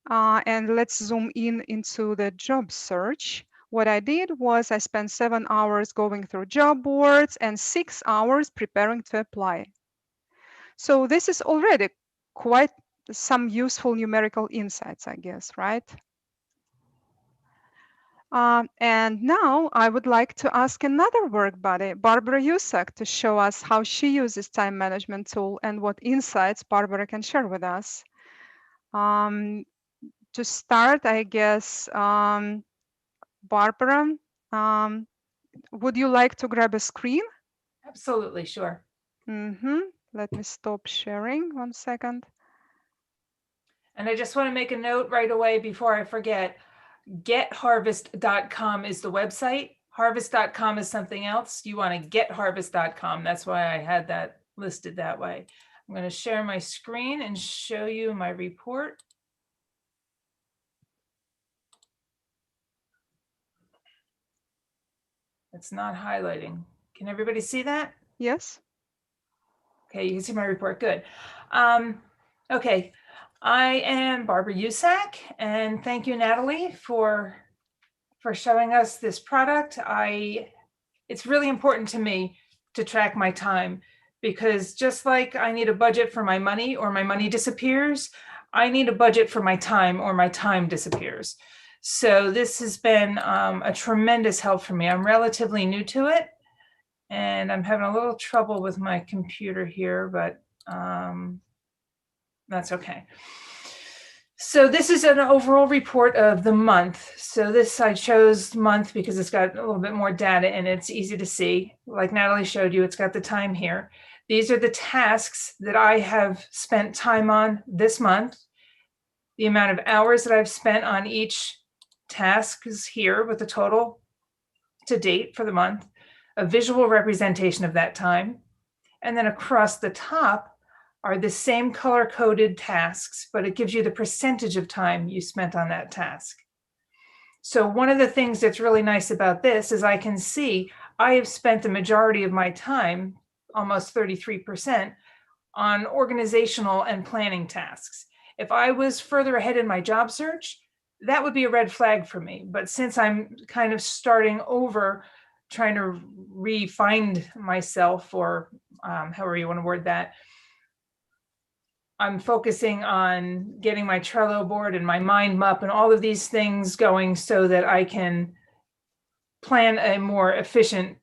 And let's zoom in into the job search. What I did was I spent 7 hours going through job boards and 6 hours preparing to apply. So this is already quite some useful numerical insights, I guess, right? And now I would like to ask another work buddy, Barbara Usack, to show us how she uses time management tool and what insights Barbara can share with us. To start, I guess, Barbara, would you like to grab a screen? Absolutely, sure. Let me stop sharing 1 second. And I just want to make a note right away before I forget. Getharvest.com is the website. Harvest.com is something else. You want to getharvest.com. That's why I had that listed that way. I'm going to share my screen and show you my report. It's not highlighting. Can everybody see that? Yes. Okay, you can see my report. Good. Okay, I am Barbara Usack, and thank you, Natalie, for showing us this product. It's really important to me to track my time, because just like I need a budget for my money or my money disappears, I need a budget for my time or my time disappears. So this has been a tremendous help for me. I'm relatively new to it, and I'm having a little trouble with my computer here, but that's okay. So this is an overall report of the month. So this, I chose month because it's got a little bit more data and it's easy to see. Like Natalie showed you, it's got the time here. These are the tasks that I have spent time on this month. The amount of hours that I've spent on each task is here with the total to date for the month, a visual representation of that time. And then across the top are the same color-coded tasks, but it gives you the percentage of time you spent on that task. So one of the things that's really nice about this is I can see I have spent the majority of my time, almost 33%, on organizational and planning tasks. If I was further ahead in my job search, that would be a red flag for me. But since I'm kind of starting over, trying to re-find myself, or however you want to word that, I'm focusing on getting my Trello board and my mind map and all of these things going so that I can plan a more efficient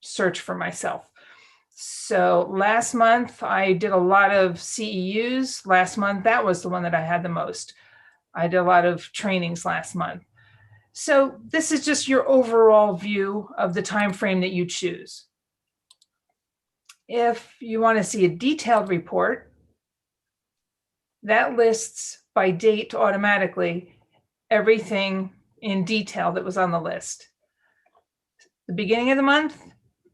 search for myself. So last month I did a lot of CEUs. Last month, that was the one that I had the most. I did a lot of trainings last month. So this is just your overall view of the time frame that you choose. If you want to see a detailed report, that lists by date automatically everything in detail that was on the list. The beginning of the month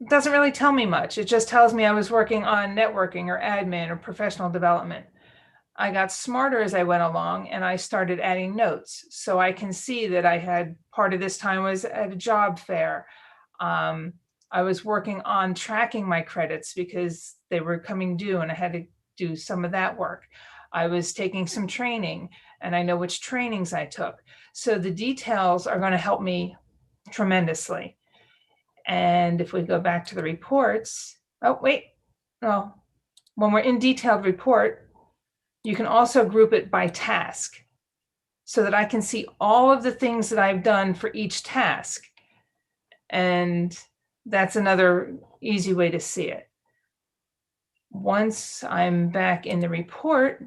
doesn't really tell me much. It just tells me I was working on networking or admin or professional development. I got smarter as I went along and I started adding notes. So I can see that I had part of this time was at a job fair. I was working on tracking my credits because they were coming due and I had to do some of that work. I was taking some training and I know which trainings I took. So the details are going to help me tremendously. And if we go back to the reports, oh, wait, no, when we're in detailed report, you can also group it by task so that I can see all of the things that I've done for each task. And that's another easy way to see it. Once I'm back in the report,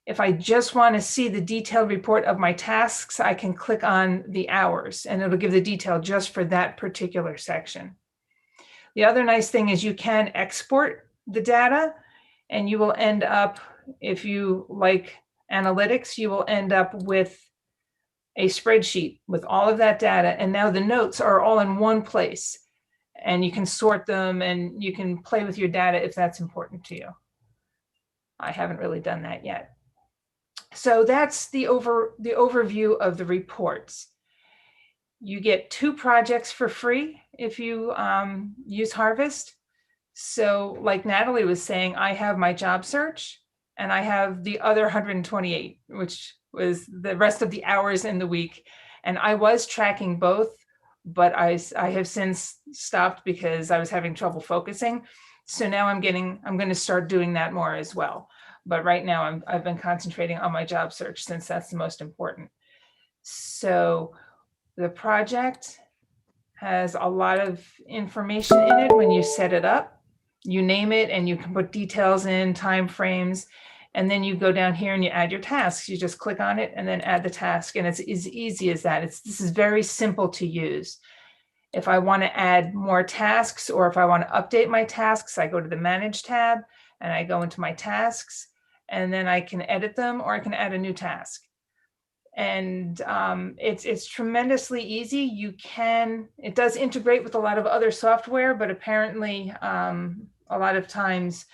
if I just want to see the detailed report of my tasks, I can click on the hours and it'll give the detail just for that particular section. The other nice thing is you can export the data and you will end up, if you like analytics, you will end up with a spreadsheet with all of that data. And now the notes are all in one place and you can sort them and you can play with your data if that's important to you. I haven't really done that yet. So that's the overview of the reports. You get 2 projects for free if you use Harvest. So like Natalie was saying, I have my job search and I have the other 128, which was the rest of the hours in the week. And I was tracking both, but I have since stopped because I was having trouble focusing. So now I'm going to start doing that more as well. But right now I've been concentrating on my job search since that's the most important. So the project has a lot of information in it when you set it up. You name it and you can put details in, time frames, and then you go down here and you add your tasks. You just click on it and then add the task. And it's as easy as that. This is very simple to use. If I want to add more tasks or if I want to update my tasks, I go to the Manage tab and I go into my tasks. And then I can edit them or I can add a new task. And it's tremendously easy. It does integrate with a lot of other software, but apparently a lot of times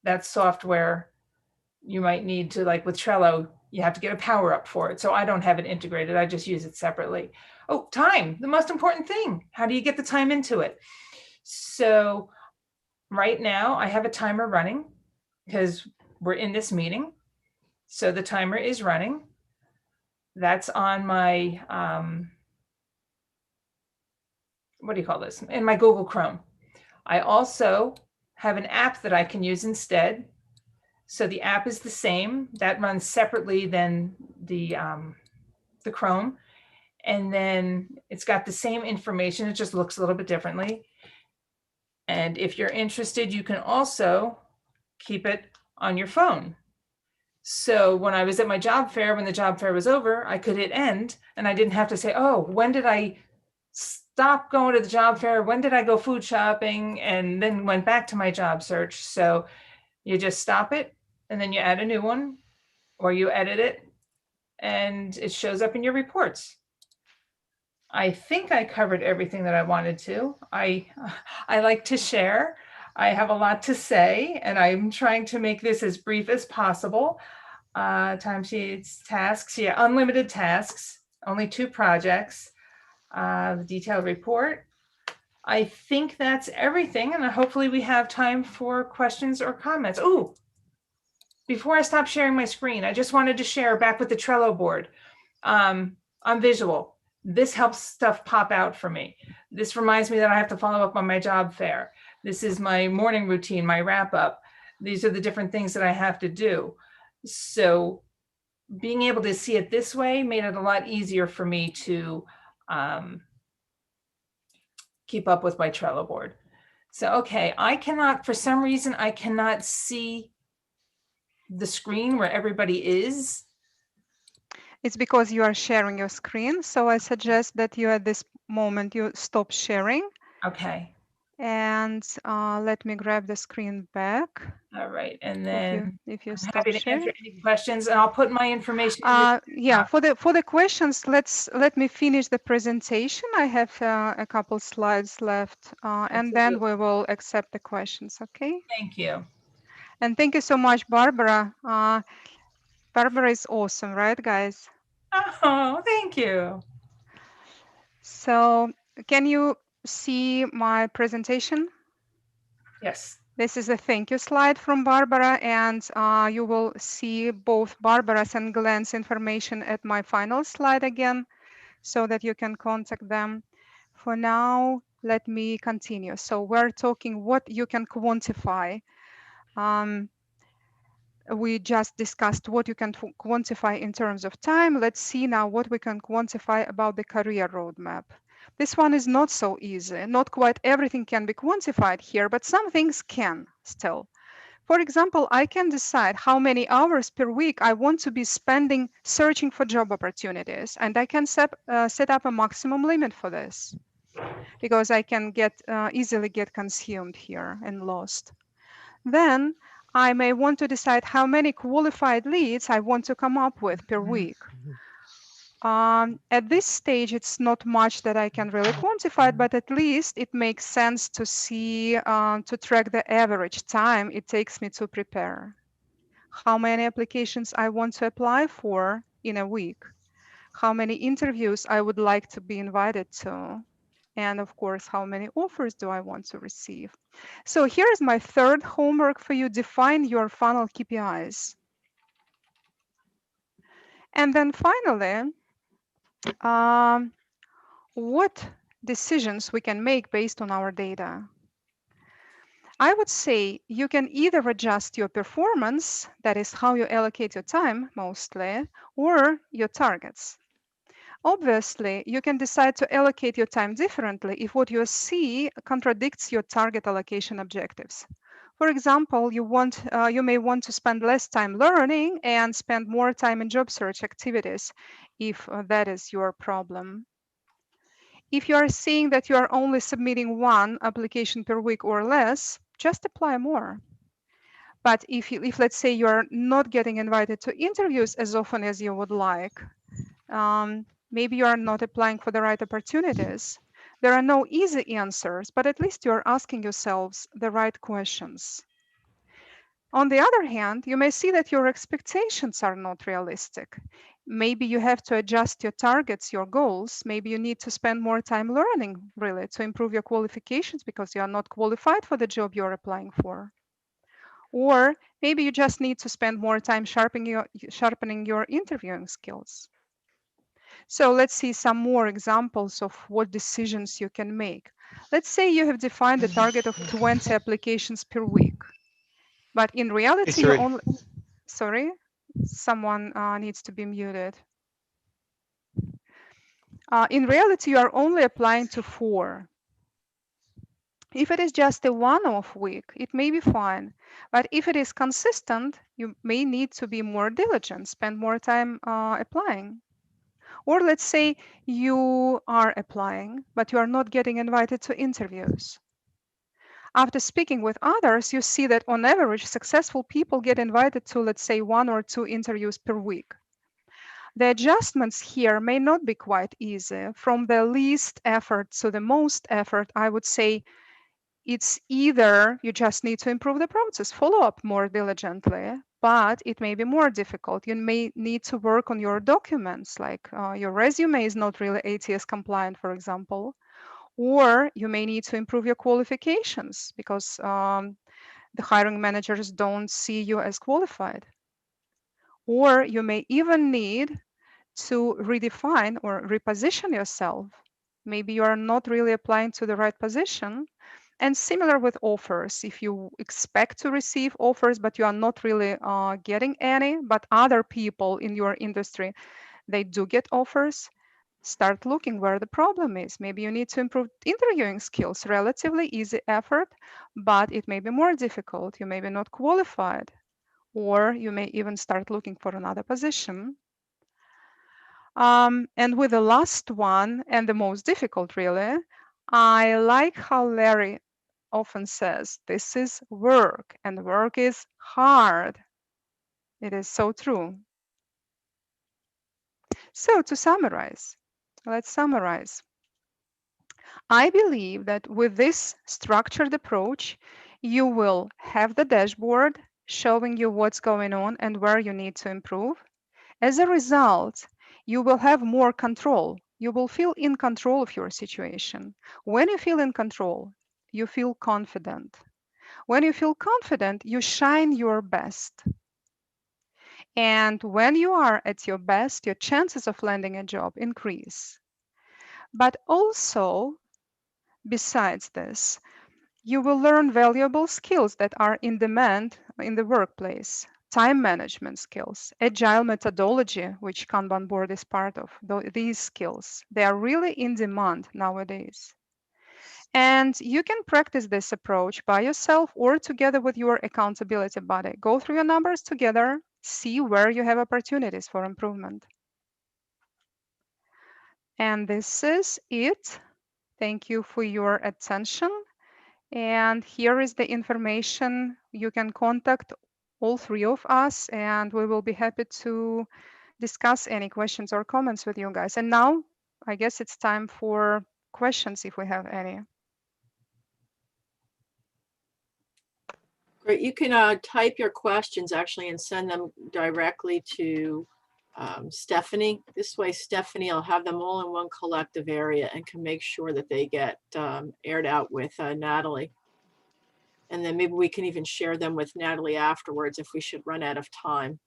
that software you might need to, like with Trello, you have to get a power up for it. So I don't have it integrated. I just use it separately. Oh, time, the most important thing. How do you get the time into it? So right now I have a timer running because we're in this meeting. So the timer is running. That's on my, what do you call this? In my Google Chrome. I also have an app that I can use instead. So the app is the same. That runs separately than the Chrome. And then it's got the same information. It just looks a little bit differently. And if you're interested, you can also keep it on your phone. So when I was at my job fair, when the job fair was over, I could hit end and I didn't have to say, oh, when did I stop going to the job fair? When did I go food shopping? And then went back to my job search. So you just stop it and then you add a new one or you edit it and it shows up in your reports. I think I covered everything that I wanted to. I like to share. I have a lot to say, and I'm trying to make this as brief as possible. Timesheets, tasks, yeah, unlimited tasks, only 2 projects, the detailed report. I think that's everything, and hopefully we have time for questions or comments. Oh, before I stop sharing my screen, I just wanted to share back with the Trello board. I'm visual. This helps stuff pop out for me. This reminds me that I have to follow up on my job fair. This is my morning routine, my wrap up. These are the different things that I have to do. So being able to see it this way made it a lot easier for me to keep up with my Trello board. So, okay, I cannot, for some reason, I cannot see the screen where everybody is. It's because you are sharing your screen. So I suggest that you at this moment, you stop sharing. Okay. And let me grab the screen back. All right. And then if you I'm stop happy to sharing. answer any questions and I'll put my information. Yeah, for the questions, let me finish the presentation. I have a couple slides left and then we will accept the questions. Okay. Thank you. And thank you so much, Barbara. Barbara is awesome, right, guys? Oh, thank you. So can you see my presentation? Yes. This is a thank you slide from Barbara, and you will see both Barbara's and Glenn's information at my final slide again, so that you can contact them. For now, let me continue. So we're talking what you can quantify. We just discussed what you can quantify in terms of time. Let's see now what we can quantify about the career roadmap. This one is not so easy. Not quite everything can be quantified here, but some things can still. For example, I can decide how many hours per week I want to be spending searching for job opportunities, and I can set up a maximum limit for this because I can easily get consumed here and lost. Then I may want to decide how many qualified leads I want to come up with per week. At this stage, it's not much that I can really quantify, but at least it makes sense to see, to track the average time it takes me to prepare. How many applications I want to apply for in a week. How many interviews I would like to be invited to. And of course, how many offers do I want to receive? So here's my third homework for you. Define your funnel KPIs. And then finally, what decisions we can make based on our data. I would say you can either adjust your performance, that is how you allocate your time mostly, or your targets. Obviously, you can decide to allocate your time differently if what you see contradicts your target allocation objectives. For example, you may want to spend less time learning and spend more time in job search activities if that is your problem. If you are seeing that you are only submitting 1 application per week or less, just apply more. But if let's say you are not getting invited to interviews as often as you would like, maybe you are not applying for the right opportunities. There are no easy answers, but at least you are asking yourselves the right questions. On the other hand, you may see that your expectations are not realistic. Maybe you have to adjust your targets, your goals. Maybe you need to spend more time learning, really, to improve your qualifications because you are not qualified for the job you're applying for. Or maybe you just need to spend more time sharpening your interviewing skills. So let's see some more examples of what decisions you can make. Let's say you have defined a target of 20 applications per week, but in reality, you only, sorry, someone needs to be muted. In reality, you are only applying to 4. If it is just a one-off week, it may be fine. But if it is consistent, you may need to be more diligent, spend more time applying. Or let's say you are applying, but you are not getting invited to interviews. After speaking with others, you see that on average, successful people get invited to, let's say, 1 or 2 interviews per week. The adjustments here may not be quite easy. From the least effort to the most effort, I would say it's either you just need to improve the process, follow up more diligently, but it may be more difficult. You may need to work on your documents, like your resume is not really ATS compliant, for example, or you may need to improve your qualifications because the hiring managers don't see you as qualified. Or you may even need to redefine or reposition yourself. Maybe you are not really applying to the right position. And similar with offers, if you expect to receive offers, but you are not really getting any, but other people in your industry, they do get offers, start looking where the problem is. Maybe you need to improve interviewing skills, relatively easy effort, but it may be more difficult. You may be not qualified, or you may even start looking for another position. And with the last one, and the most difficult really, I like how Larry often says, this is work, and work is hard. It is so true. So to summarize, let's summarize. I believe that with this structured approach, you will have the dashboard showing you what's going on and where you need to improve. As a result, you will have more control. You will feel in control of your situation. When you feel in control, you feel confident. When you feel confident, you shine your best. And when you are at your best, your chances of landing a job increase. But also, besides this, you will learn valuable skills that are in demand in the workplace. Time management skills, agile methodology, which Kanban board is part of, these skills, they are really in demand nowadays. And you can practice this approach by yourself or together with your accountability buddy. Go through your numbers together, see where you have opportunities for improvement. And this is it. Thank you for your attention. And here is the information. You can contact all 3 of us, and we will be happy to discuss any questions or comments with you guys. And now, I guess it's time for questions if we have any. Great. You can type your questions actually and send them directly to Stephanie. This way, Stephanie will have them all in one collective area and can make sure that they get aired out with Natalie. And then maybe we can even share them with Natalie afterwards if we should run out of time.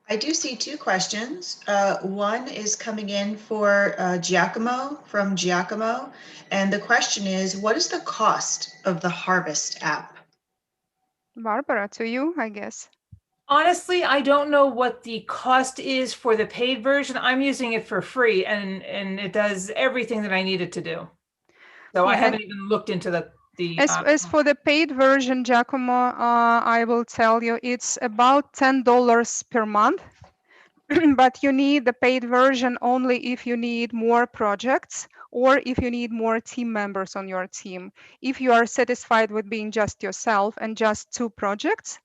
I do see 2 questions. One is coming in for Giacomo from Giacomo. And the question is, what is the cost of the Harvest app? Barbara, to you, I guess. Honestly, I don't know what the cost is for the paid version. I'm using it for free, and it does everything that I need it to do. So I haven't even looked into the as for the paid version, Giacomo, I will tell you it's about $10 per month. But you need the paid version only if you need more projects or if you need more team members on your team. If you are satisfied with being just yourself and just 2 projects,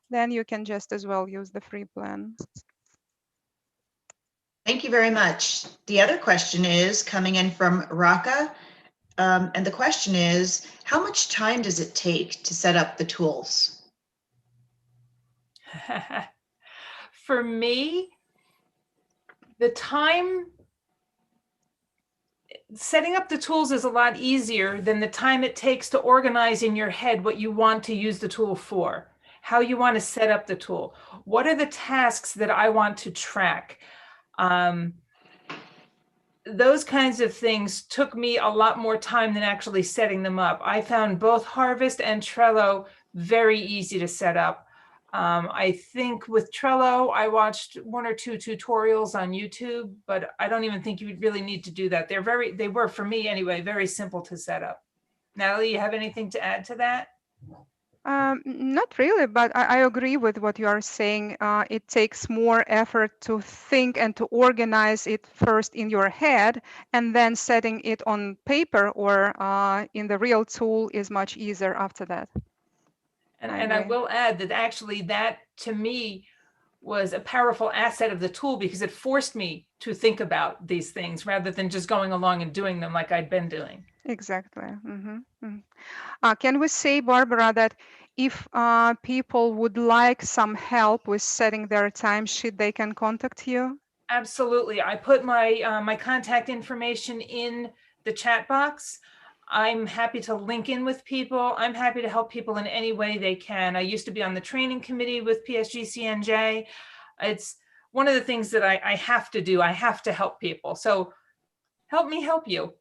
then you can just as well use the free plan. Thank you very much. The other question is coming in from Raka. And the question is, how much time does it take to set up the tools? For me, the time, setting up the tools is a lot easier than the time it takes to organize in your head what you want to use the tool for, how you want to set up the tool. What are the tasks that I want to track? Those kinds of things took me a lot more time than actually setting them up. I found both Harvest and Trello very easy to set up. I think with Trello, I watched 1 or 2 tutorials on YouTube, but I don't even think you would really need to do that. They were, for me anyway, very simple to set up. Natalie, you have anything to add to that? Not really, but I agree with what you are saying. It takes more effort to think and to organize it first in your head, and then setting it on paper or in the real tool is much easier after that. And I will add that actually that, to me, was a powerful asset of the tool because it forced me to think about these things rather than just going along and doing them like I'd been doing. Exactly. Can we say, Barbara, that if people would like some help with setting their timesheet, they can contact you? Absolutely. I put my my contact information in the chat box. I'm happy to link in with people. I'm happy to help people in any way they can. I used to be on the training committee with psgcnj. It's one of the things that I have to do. I have to help people. So help me help you.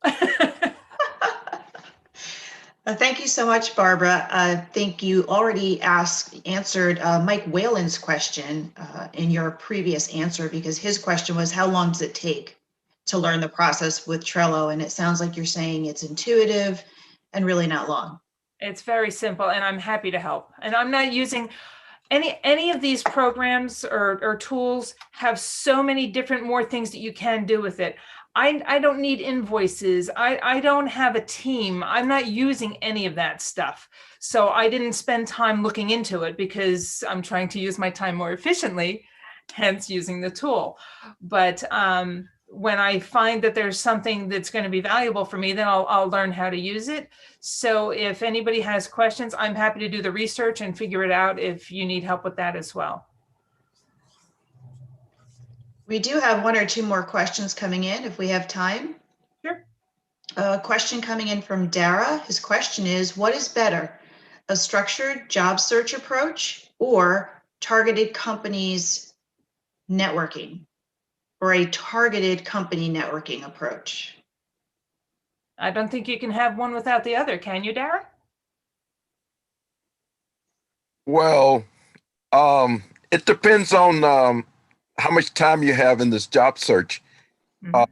Thank you so much, Barbara. I think you already answered Mike Whalen's question in your previous answer, because his question was, how long does it take to learn the process with Trello? And it sounds like you're saying it's intuitive and really not long. It's very simple, and I'm happy to help. And I'm not using any of these programs or tools have so many different more things that you can do with it. I don't need invoices. I don't have a team. I'm not using any of that stuff. So I didn't spend time looking into it because I'm trying to use my time more efficiently, hence using the tool. But when I find that there's something that's going to be valuable for me, then I'll learn how to use it. So if anybody has questions, I'm happy to do the research and figure it out if you need help with that as well. We do have 1 or 2 more questions coming in if we have time. Sure. A question coming in from Dara. His question is, what is better, a structured job search approach or targeted companies networking, or a targeted company networking approach? I don't think you can have one without the other, can you, Dara? Well, it depends on how much time you have in this job search. A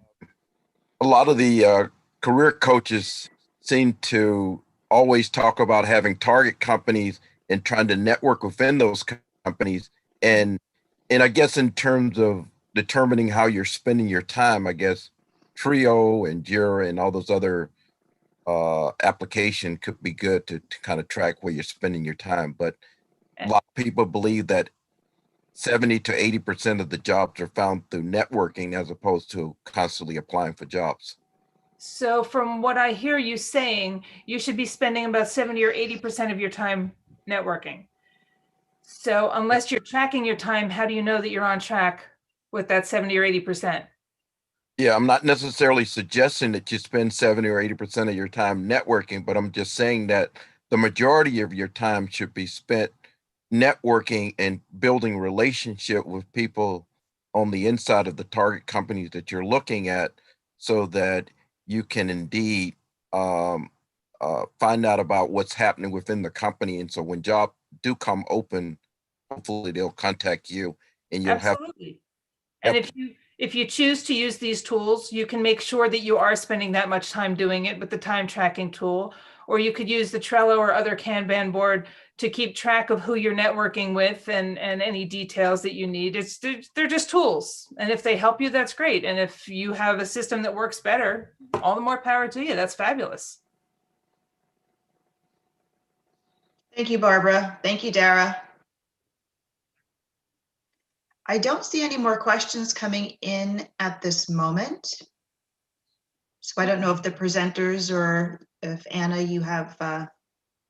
lot of the career coaches seem to always talk about having target companies and trying to network within those companies. And I guess in terms of determining how you're spending your time, I guess Trio and Jira and all those other application could be good to kind of track where you're spending your time. But a lot of people believe that 70 to 80% of the jobs are found through networking as opposed to constantly applying for jobs. So from what I hear you saying, you should be spending about 70 or 80% of your time networking. So unless you're tracking your time, how do you know that you're on track with that 70 or 80%? Yeah, I'm not necessarily suggesting that you spend 70 or 80% of your time networking, but I'm just saying that the majority of your time should be spent networking and building relationship with people on the inside of the target companies that you're looking at, so that you can indeed find out about what's happening within the company. And so when jobs do come open, hopefully they'll contact you and you'll Absolutely. And if you choose to use these tools, you can make sure that you are spending that much time doing it with the time tracking tool, or you could use the Trello or other Kanban board to keep track of who you're networking with and any details that you need. They're just tools. And if they help you, that's great. And if you have a system that works better, all the more power to you. That's fabulous. Thank you, Barbara. Thank you, Dara. I don't see any more questions coming in at this moment. So I don't know if the presenters or if Anna, you have.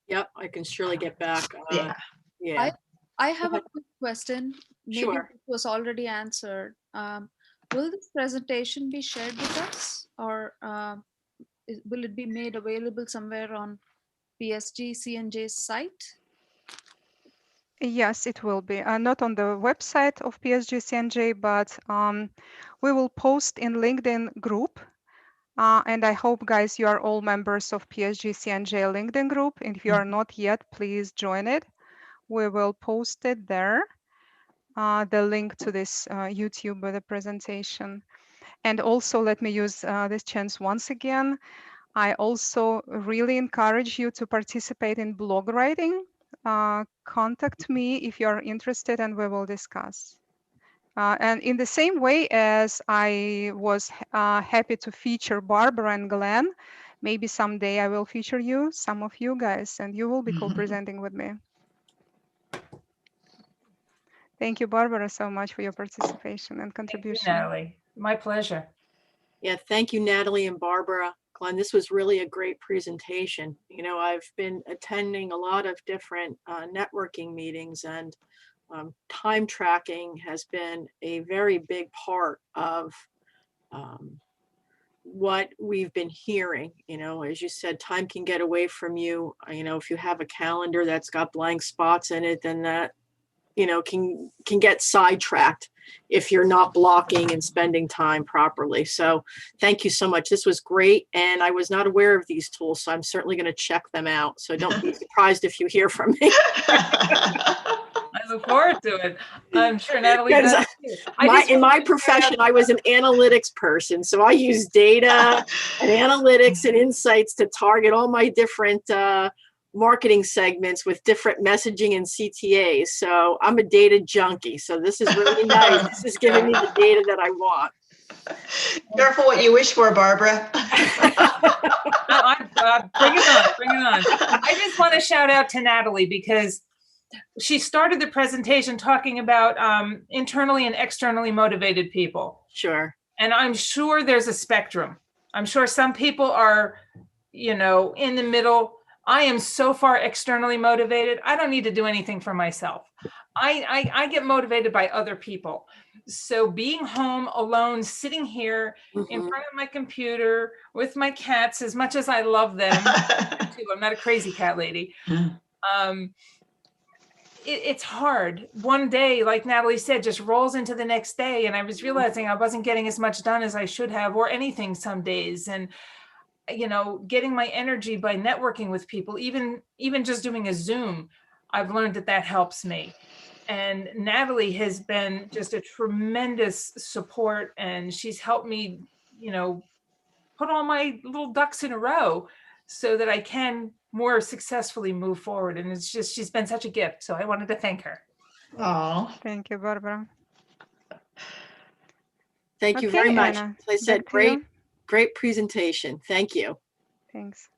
Yep, I can surely get back. Yeah. Yeah. I have a quick question. Maybe Sure. it was already answered. Will this presentation be shared with us, or will it be made available somewhere on psgcnj's site? Yes, it will be. Not on the website of psgcnj, but we will post in LinkedIn group. And I hope, guys, you are all members of psgcnj LinkedIn group. And if you are not yet, please join it. We will post it there, the link to this YouTube with the presentation. And also, let me use this chance once again. I also really encourage you to participate in blog writing. Contact me if you are interested, and we will discuss. And in the same way as I was happy to feature Barbara and Glenn, maybe someday I will feature you, some of you guys, and you will be co-presenting with me. Thank you, Barbara, so much for your participation and contribution. Thank you, Natalie. My pleasure. Yeah, thank you, Natalie and Barbara. Glenn, this was really a great presentation. You know, I've been attending a lot of different networking meetings, and time tracking has been a very big part of what we've been hearing. You know, as you said, time can get away from you. You know, if you have a calendar that's got blank spots in it, then that, you know, can get sidetracked if you're not blocking and spending time properly. So thank you so much. This was great. And I was not aware of these tools, so I'm certainly going to check them out. So don't be surprised if you hear from me. I look forward to it. I'm sure Natalie does too. In my profession, I was an analytics person. So I use data and analytics and insights to target all my different marketing segments with different messaging and CTAs. So I'm a data junkie. So this is really nice. This is giving me the data that I want. Careful what you wish for, Barbara. Bring it on, bring it on. I just want to shout out to Natalie because she started the presentation talking about internally and externally motivated people. Sure. And I'm sure there's a spectrum. I'm sure some people are, you know, in the middle. I am so far externally motivated. I don't need to do anything for myself. I get motivated by other people. So being home alone, sitting here in front of my computer with my cats, as much as I love them, too, I'm not a crazy cat lady. It's hard. One day, like Natalie said, just rolls into the next day. And I was realizing I wasn't getting as much done as I should have, or anything some days. And, you know, getting my energy by networking with people, even just doing a Zoom, I've learned that helps me. And Natalie has been just a tremendous support, and she's helped me, you know, put all my little ducks in a row so that I can more successfully move forward. And it's just, she's been such a gift. So I wanted to thank her. Oh, thank you, Barbara. Thank you very much. Anna, As I said, great presentation. Thank you. Thanks.